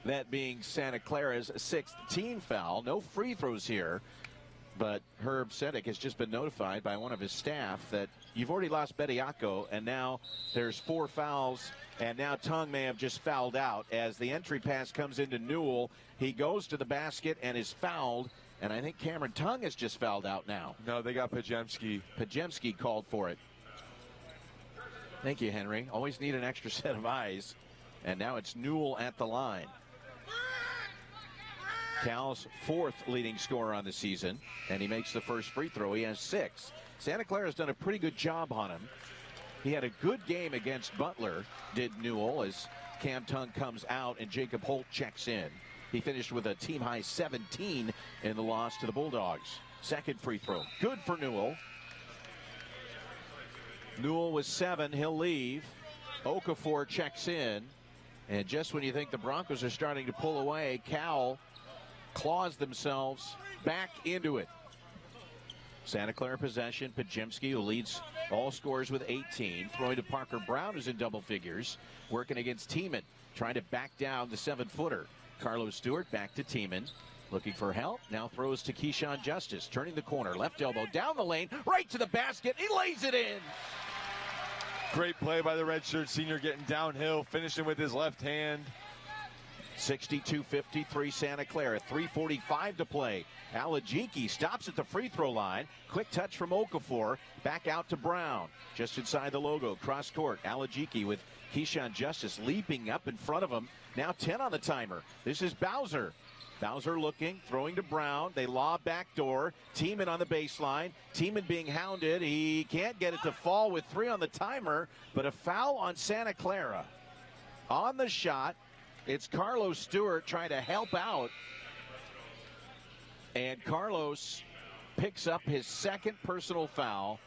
that being Santa Clara's 6th team foul. No free throws here But Herb Sedek has just been notified by one of his staff that you've already lost Bediako, and now there's 4 fouls, and now Tongue may have just fouled out as the entry pass comes into Newell. He goes to the basket and is fouled, and I think Cameron Tongue has just fouled out now. No, they got Pajemski. Pajemski called for it. Thank you, Henry. Always need an extra set of eyes. And now it's Newell at the line. Cal's 4th leading scorer on the season, and he makes the first free throw. He has 6. Santa Clara has done a pretty good job on him. He had a good game against Butler, did Newell, as Cam Tongue comes out and Jacob Holt checks in. He finished with a team-high 17 in the loss to the Bulldogs. Second free throw. Good for Newell. Newell with 7. He'll leave. Okafor checks in. And just when you think the Broncos are starting to pull away, Cal claws themselves back into it. Santa Clara possession. Pajemski, who leads all scorers with 18. Throwing to Parker Brown, who's in double figures. Working against Tiemann, trying to back down the 7-footer. Carlos Stewart back to Tiemann. Looking for help. Now throws to Keyshawn Justice. Turning the corner. Left elbow down the lane. Right to the basket. He lays it in. Great play by the redshirt senior, getting downhill, finishing with his left hand. 62-53 Santa Clara. 3:45 to play. Alajiki stops at the free throw line. Quick touch from Okafor. Back out to Brown. Just inside the logo. Cross court. Alajiki with Keyshawn Justice leaping up in front of him. Now 10 on the timer. This is Bowser. Bowser looking, throwing to Brown. They lob backdoor. Tiemann on the baseline. Tiemann being hounded. He can't get it to fall with 3 on the timer, but a foul on Santa Clara. On the shot, it's Carlos Stewart trying to help out. And Carlos picks up his 2nd personal foul.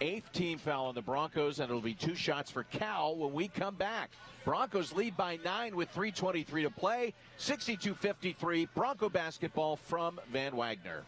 8th team foul on the Broncos, and it'll be 2 shots for Cal when we come back. Broncos lead by 9 with 3:23 to play. 62-53 Bronco basketball from Van Wagner.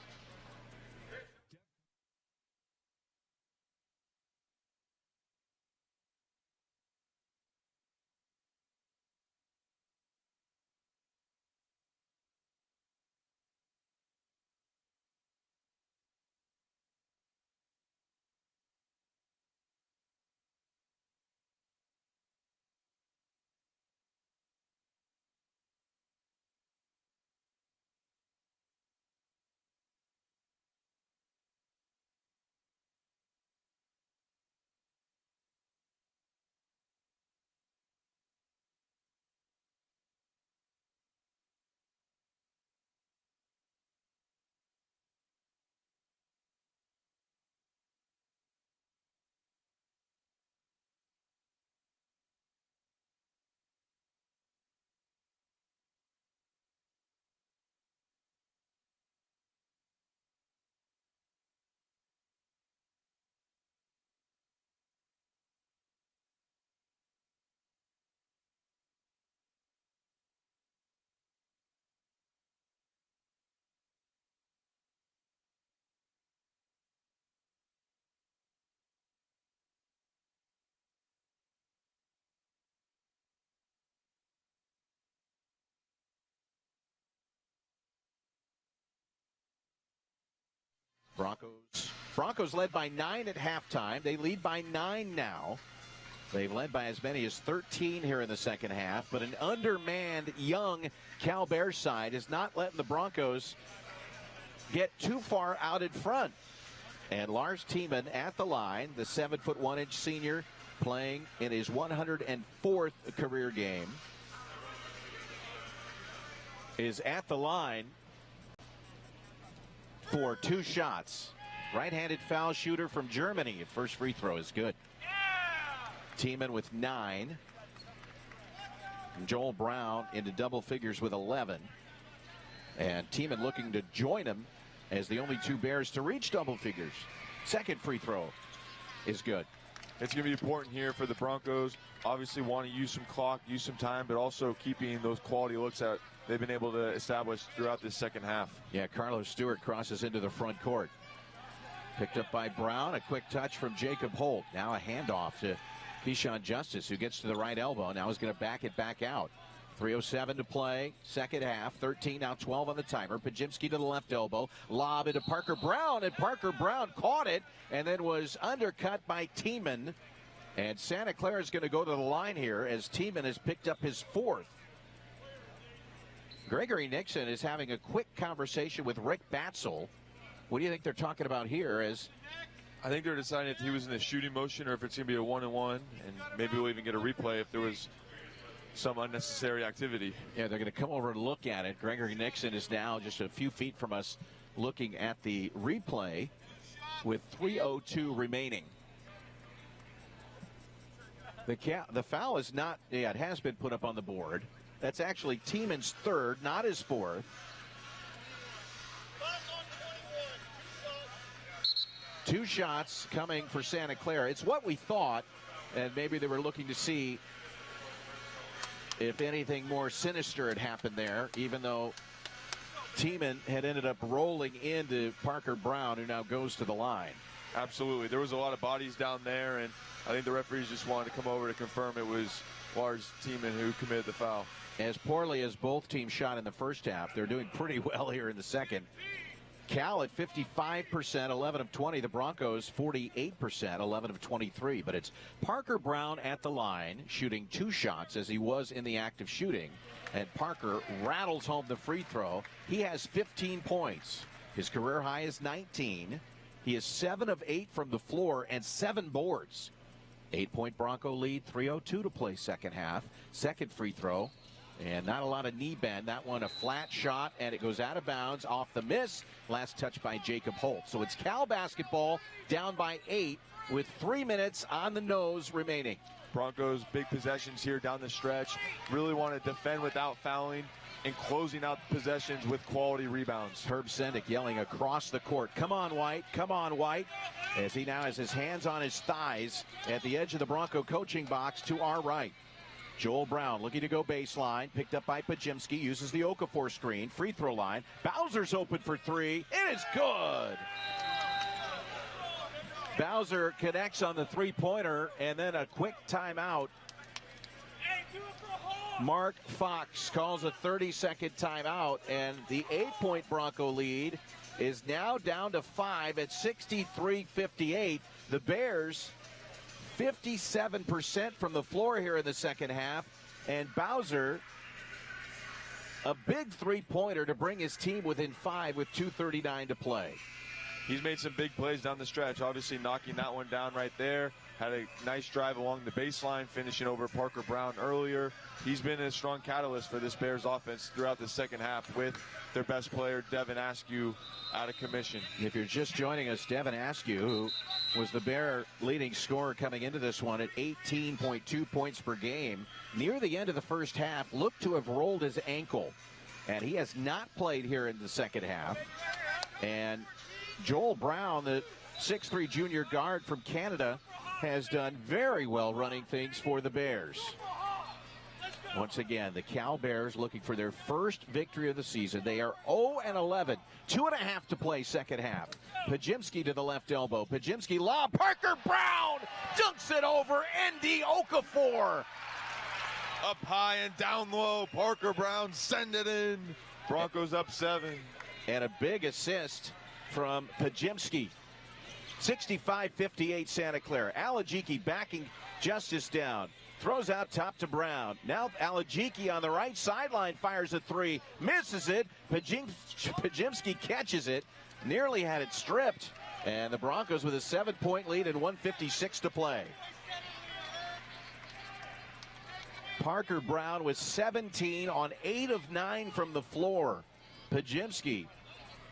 Broncos led by 9 at halftime. They lead by 9 now. They've led by as many as 13 here in the second half, but an undermanned young Cal Bears side is not letting the Broncos get too far out in front. And Lars Tiemann at the line, the 7'1" senior, playing in his 104th career game, is at the line for 2 shots. Right-handed foul shooter from Germany. First free throw is good. Tiemann with 9. And Joel Brown into double figures with 11. And Tiemann looking to join him as the only 2 Bears to reach double figures. Second free throw is good. It's going to be important here for the Broncos. Obviously want to use some clock, use some time, but also keeping those quality looks that they've been able to establish throughout this second half. Yeah, Carlos Stewart crosses into the front court. Picked up by Brown. A quick touch from Jacob Holt. Now a handoff to Keyshawn Justice, who gets to the right elbow. Now is going to back it back out. 3:07 to play, second half. 13, now 12 on the timer. Pajimski to the left elbow. Lob into Parker Brown, and Parker Brown caught it and then was undercut by Tiemann. And Santa Clara is going to go to the line here as Tiemann has picked up his fourth. Gregory Nixon is having a quick conversation with Rick Batzel. What do you think they're talking about here? I think they're deciding if he was in a shooting motion or if it's going to be a 1-and-1, and maybe we'll even get a replay if there was some unnecessary activity. Yeah, they're going to come over and look at it. Gregory Nixon is now just a few feet from us looking at the replay with 3:02 remaining. The foul is not, yeah, it has been put up on the board. That's actually Tiemann's third, not his fourth. Two shots coming for Santa Clara. It's what we thought, and maybe they were looking to see if anything more sinister had happened there, even though Tiemann had ended up rolling into Parker Brown, who now goes to the line. Absolutely. There was a lot of bodies down there, and I think the referees just wanted to come over to confirm it was Lars Tiemann who committed the foul. As poorly as both teams shot in the first half, they're doing pretty well here in the second. Cal at 55%, 11 of 20. The Broncos 48%, 11 of 23. But it's Parker Brown at the line shooting two shots as he was in the act of shooting. And Parker rattles home the free throw. He has 15 points. His career high is 19. He is 7 of 8 from the floor and 7 boards. 8-point Bronco lead, 3:02 to play second half. Second free throw. And not a lot of knee bend. That one a flat shot, and it goes out of bounds off the miss. Last touch by Jacob Holt. So it's Cal basketball down by 8 with 3 minutes on the nose remaining. Broncos big possessions here down the stretch. Really want to defend without fouling and closing out possessions with quality rebounds. Herb Sendick yelling across the court, "Come on, White, come on, White," as he now has his hands on his thighs at the edge of the Bronco coaching box to our right. Joel Brown looking to go baseline, picked up by Pajimski, uses the Okafor screen, free throw line. Bowser's open for three. It is good. Bowser connects on the three-pointer, and then a quick timeout. Mark Fox calls a 30-second timeout, and the 8-point Bronco lead is now down to 5 at 63-58. The Bears 57% from the floor here in the second half, and Bowser a big three-pointer to bring his team within 5 with 2:39 to play. He's made some big plays down the stretch, obviously knocking that one down right there. Had a nice drive along the baseline, finishing over Parker Brown earlier. He's been a strong catalyst for this Bears offense throughout the second half with their best player, Devin Askew, out of commission. If you're just joining us, Devin Askew, who was the Bear leading scorer coming into this one at 18.2 points per game, near the end of the first half, looked to have rolled his ankle. And he has not played here in the second half. And Joel Brown, the 6'3" junior guard from Canada, has done very well running things for the Bears. Once again, the Cal Bears looking for their first victory of the season. They are 0-11, 2.5 to play second half. Pajimski to the left elbow. Pajimski lob. Parker Brown dunks it over Andy Okafor. Up high and down low. Parker Brown send it in. Broncos up 7. And a big assist from Pajimski. 65-58 Santa Clara. Alajiki backing Justice down. Throws out top to Brown. Now Alajiki on the right sideline fires a three. Misses it. Pajimski catches it. Nearly had it stripped. And the Broncos with a 7-point lead and 1:56 to play. Parker Brown was 17 on 8 of 9 from the floor. Pajimski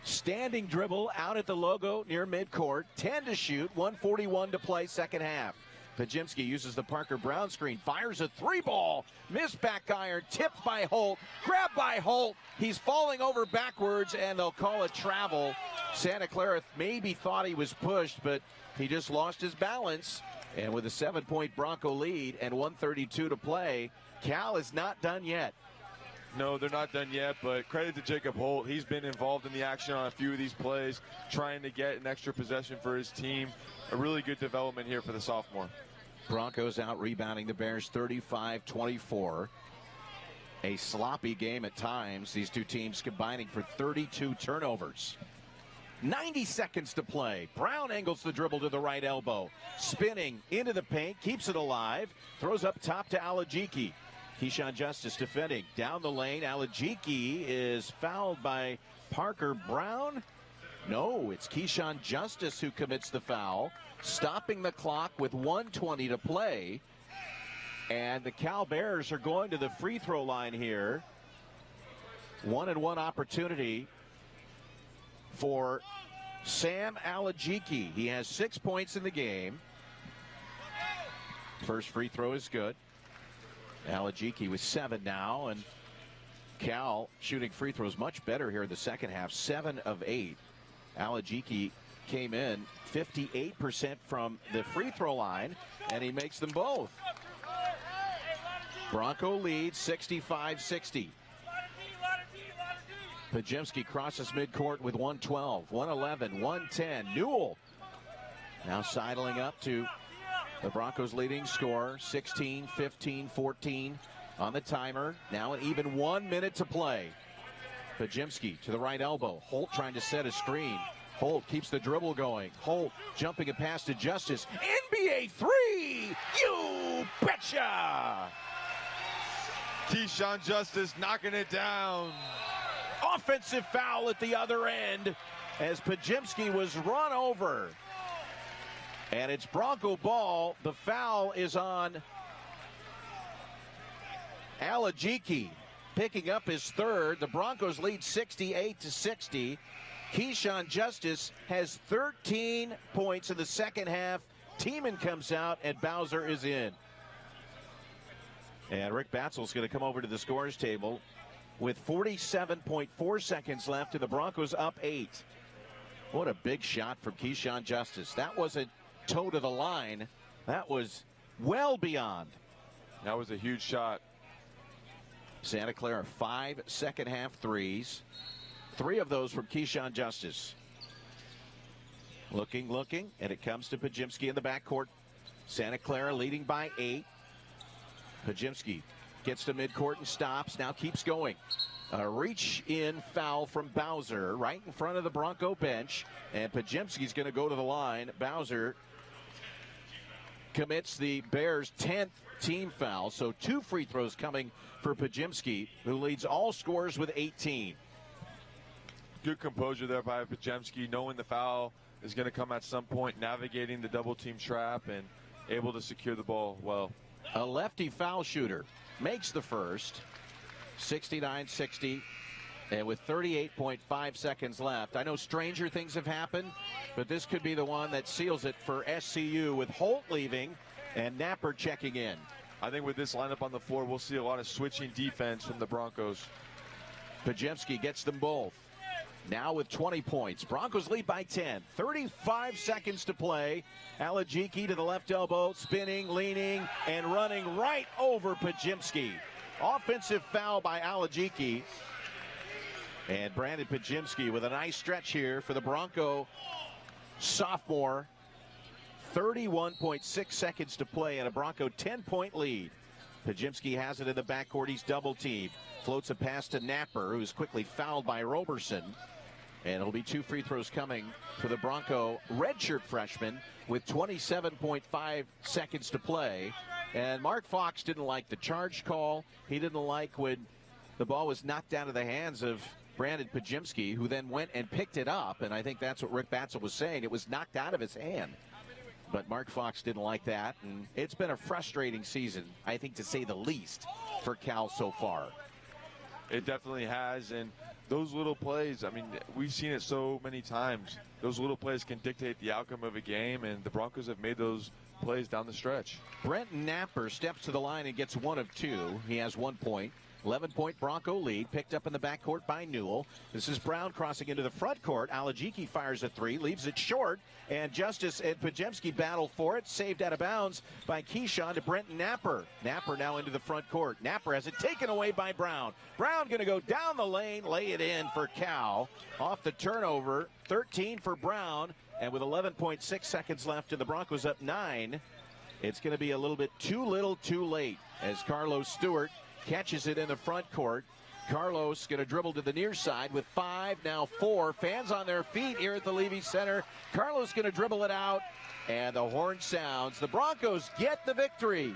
standing dribble out at the logo near midcourt. 10 to shoot, 1:41 to play second half. Pajimski uses the Parker Brown screen, fires a three ball, missed back iron, tipped by Holt, grabbed by Holt. He's falling over backwards, and they'll call it travel. Santa Clara maybe thought he was pushed, but he just lost his balance. And with a 7-point Bronco lead and 1:32 to play, Cal is not done yet. No, they're not done yet, but credit to Jacob Holt. He's been involved in the action on a few of these plays, trying to get an extra possession for his team. A really good development here for the sophomore. Broncos out rebounding the Bears 35-24. a sloppy game at times. These two teams combining for 32 turnovers. 90 seconds to play. Brown angles the dribble to the right elbow. Spinning into the paint, keeps it alive. Throws up top to Alajiki. Keyshawn Justice defending. Down the lane, Alajiki is fouled by Parker Brown. No, it's Keyshawn Justice who commits the foul, stopping the clock with 1:20 to play. And the Cal Bears are going to the free throw line here. 1-and-1 opportunity for Sam Alajiki. He has 6 points in the game. First free throw is good. Alajiki with 7 now, and Cal shooting free throws much better here in the second half. 7 of 8. Alajiki came in 58% from the free throw line, and he makes them both. Bronco leads 65-60. Pajemski crosses midcourt with 112, 111, 110. Newell now sidling up to the Broncos' leading scorer, 16, 15, 14 on the timer. Now an even 1 minute to play. Pajemski to the right elbow. Holt trying to set a screen. Holt keeps the dribble going. Holt jumping a pass to Justice. NBA three! You betcha! Keyshawn Justice knocking it down. Offensive foul at the other end as Pajemski was run over. And it's Bronco ball. The foul is on Alajiki, picking up his third. The Broncos lead 68-60. Keyshawn Justice has 13 points in the second half. Tiemann comes out and Bowser is in. And Rick Batzel's going to come over to the scorers table with 47.4 seconds left, and the Broncos up 8. What a big shot from Keyshawn Justice. That wasn't toe to the line. That was well beyond. That was a huge shot. Santa Clara 5 second half threes. 3 of those from Keyshawn Justice. Looking, and it comes to Pajemski in the backcourt. Santa Clara leading by 8. Pajemski gets to midcourt and stops, now keeps going. A reach-in foul from Bowser right in front of the Bronco bench, and Pajemski's going to go to the line. Bowser commits the Bears' 10th team foul, so 2 free throws coming for Pajemski, who leads all scorers with 18. Good composure there by Pajemski, knowing the foul is going to come at some point, navigating the double-team trap, and able to secure the ball well. A lefty foul shooter makes the first. 69-60, and with 38.5 seconds left. I know stranger things have happened, but this could be the one that seals it for SCU, with Holt leaving and Napper checking in. I think with this lineup on the floor, we'll see a lot of switching defense from the Broncos. Pajemski gets them both. Now with 20 points. Broncos lead by 10. 35 seconds to play. Alajiki to the left elbow, spinning, leaning, and running right over Pajemski. Offensive foul by Alajiki. And Brandon Pajemski with a nice stretch here for the Bronco sophomore. 31.6 seconds to play and a Bronco 10-point lead. Pajemski has it in the backcourt. He's double-teamed. Floats a pass to Napper, who's quickly fouled by Roberson. And it'll be 2 free throws coming for the Bronco redshirt freshman with 27.5 seconds to play. And Mark Fox didn't like the charge call. He didn't like when the ball was knocked out of the hands of Brandon Pajemski, who then went and picked it up. And I think that's what Rick Batzel was saying. It was knocked out of his hand. But Mark Fox didn't like that. And it's been a frustrating season, I think, to say the least, for Cal so far. It definitely has. And those little plays, I mean, we've seen it so many times. Those little plays can dictate the outcome of a game, and the Broncos have made those plays down the stretch. Brent Napper steps to the line and gets 1 of 2. He has 1 point. 11-point Bronco lead, picked up in the backcourt by Newell. This is Brown crossing into the front court. Alajiki fires a 3, leaves it short, and Justice and Pajemski battle for it. Saved out of bounds by Keyshawn to Brent Napper. Napper now into the front court. Napper has it taken away by Brown. Brown going to go down the lane, lay it in for Cal. Off the turnover, 13 for Brown, and with 11.6 seconds left and the Broncos up 9, it's going to be a little bit too little too late as Carlos Stewart catches it in the front court. Carlos going to dribble to the near side with 5, now 4. Fans on their feet here at the Levy Center. Carlos going to dribble it out, and the horn sounds. The Broncos get the victory.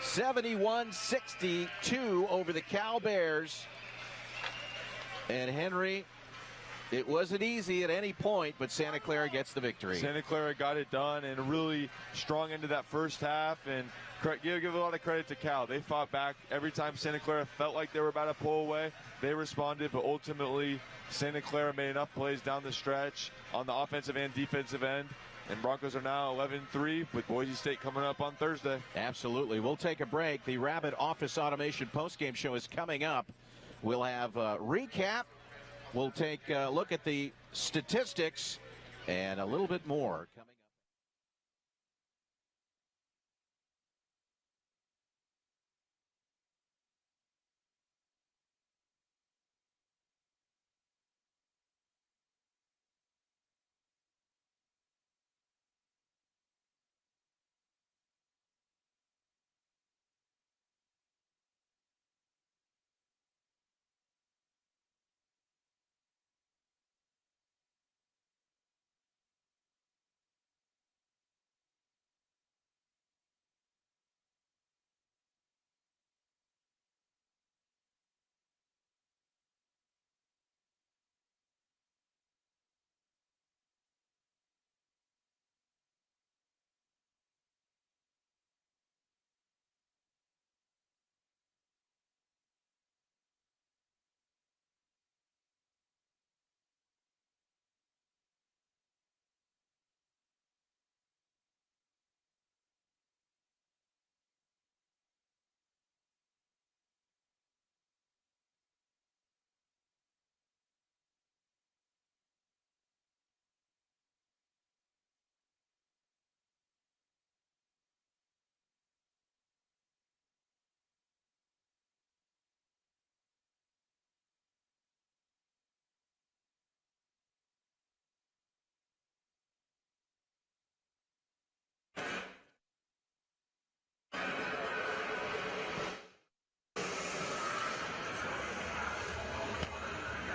71-62 over the Cal Bears. And Henry, it wasn't easy at any point, but Santa Clara gets the victory. Santa Clara got it done, and really strong into that first half, and give a lot of credit to Cal. They fought back every time Santa Clara felt like they were about to pull away. They responded, but ultimately Santa Clara made enough plays down the stretch on the offensive and defensive end. And Broncos are now 11-3 with Boise State coming up on Thursday. Absolutely. We'll take a break. The Rabbit Office Automation postgame show is coming up. We'll have a recap. We'll take a look at the statistics and a little bit more coming up.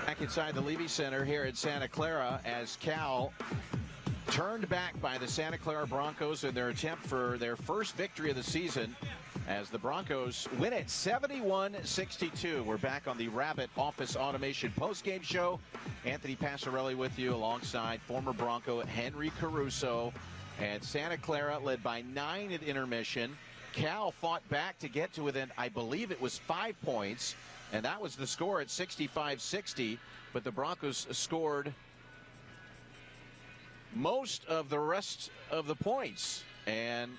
Back inside the Levy Center here at Santa Clara as Cal turned back by the Santa Clara Broncos in their attempt for their first victory of the season as the Broncos win it 71-62. We're back on the Rabbit Office Automation postgame show. Anthony Passarelli with you alongside former Bronco Henry Caruso. And Santa Clara led by 9 at intermission. Cal fought back to get to within, I believe it was 5 points. And that was the score at 65-60, but the Broncos scored most of the rest of the points and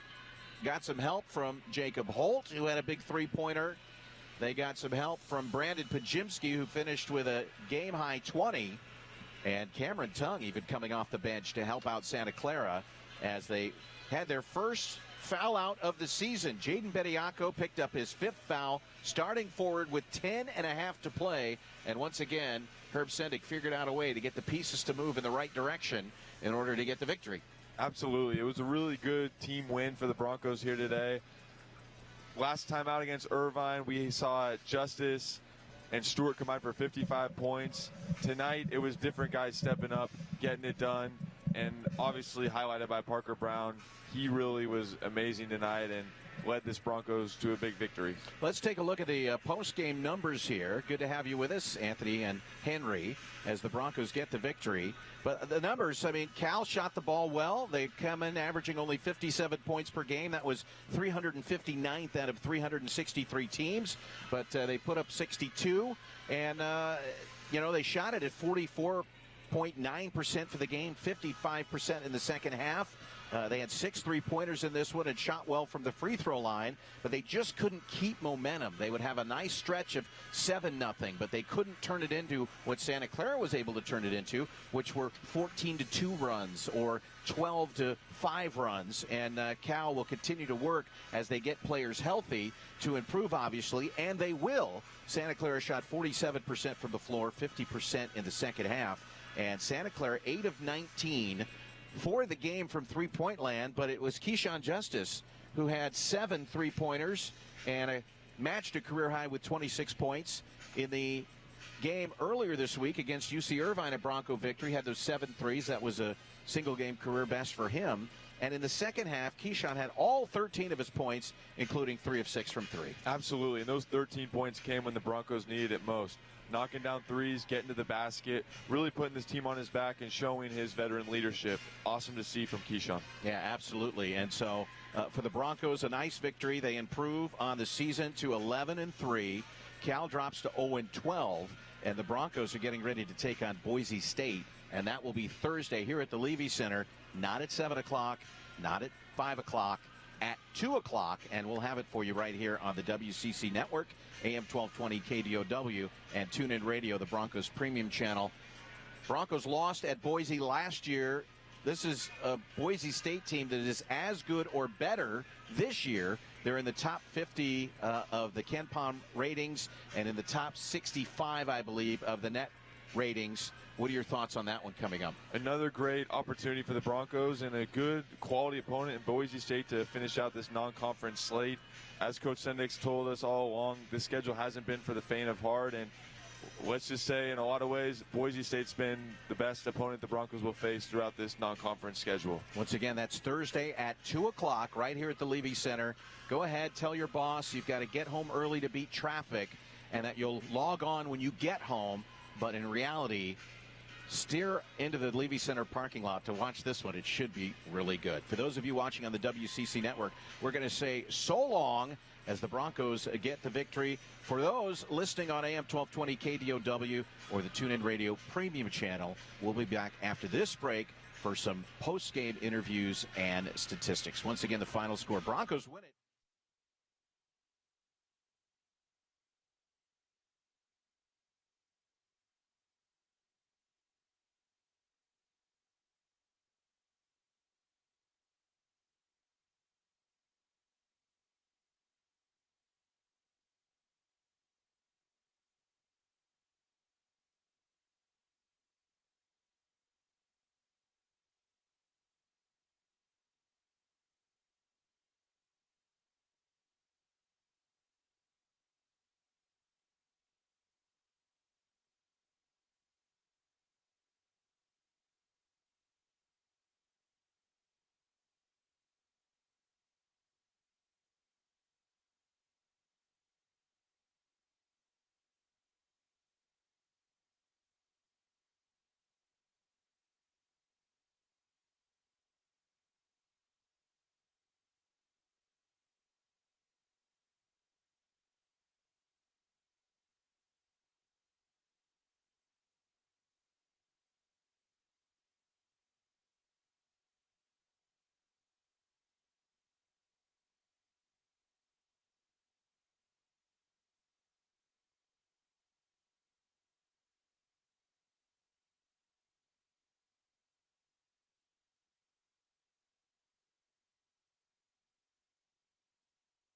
got some help from Jacob Holt, who had a big three-pointer. They got some help from Brandon Pajimski, who finished with a game-high 20, and Cameron Tongue even coming off the bench to help out Santa Clara as they had their first foul out of the season. Jaden Bediako picked up his 5th foul, starting forward with 10.5 to play. And once again, Herb Sendick figured out a way to get the pieces to move in the right direction in order to get the victory. Absolutely. It was a really good team win for the Broncos here today. Last time out against Irvine, we saw Justice and Stewart combined for 55 points. Tonight, it was different guys stepping up, getting it done, and obviously highlighted by Parker Brown. He really was amazing tonight and led this Broncos to a big victory. Let's take a look at the post-game numbers here. Good to have you with us, Anthony and Henry, as the Broncos get the victory. But the numbers, I mean, Cal shot the ball well. They come in averaging only 57 points per game. That was 359th out of 363 teams. But they put up 62. And, you know, they shot it at 44.9% for the game, 55% in the second half. They had 6 3-pointers in this one and shot well from the free throw line, but they just couldn't keep momentum. They would have a nice stretch of 7-0, but they couldn't turn it into what Santa Clara was able to turn it into, which were 14-2 runs or 12-5 runs. And Cal will continue to work as they get players healthy to improve, obviously, and they will. Santa Clara shot 47% from the floor, 50% in the second half, and Santa Clara 8 of 19 for the game from three-point land, but it was Keyshawn Justice who had 7 3-pointers and a matched a career high with 26 points in the game earlier this week against UC Irvine. A Bronco victory, had those 7 threes. That was a single-game career best for him. And in the second half, Keyshawn had all 13 of his points, including 3 of 6 from 3. Absolutely, and those 13 points came when the Broncos needed it most. Knocking down threes, getting to the basket, really putting this team on his back and showing his veteran leadership. Awesome to see from Keyshawn. Yeah, absolutely. And so for the Broncos, a nice victory. They improve on the season to 11-3. Cal drops to 0-12, and the Broncos are getting ready to take on Boise State, and that will be Thursday here at the Levy Center, not at 7 o'clock, not at 5 o'clock, at 2 o'clock, and we'll have it for you right here on the WCC Network, AM 1220 KDOW, and TuneIn Radio, the Broncos premium channel. Broncos lost at Boise last year. This is a Boise State team that is as good or better this year. They're in the top 50 of the KenPom ratings and in the top 65, I believe, of the net ratings. What are your thoughts on that one coming up? Another great opportunity for the Broncos and a good quality opponent in Boise State to finish out this non-conference slate. As Coach Sendix told us all along, this schedule hasn't been for the faint of heart, and let's just say in a lot of ways, Boise State's been the best opponent the Broncos will face throughout this non-conference schedule. Once again, that's Thursday at 2 o'clock right here at the Levy Center. Go ahead, tell your boss you've got to get home early to beat traffic and that you'll log on when you get home, but in reality, steer into the Levy Center parking lot to watch this one. It should be really good. For those of you watching on the WCC Network, we're going to say so long as the Broncos get the victory. For those listening on AM 1220 KDOW or the TuneIn Radio Premium channel, we'll be back after this break for some post-game interviews and statistics. Once again, the final score, Broncos win it.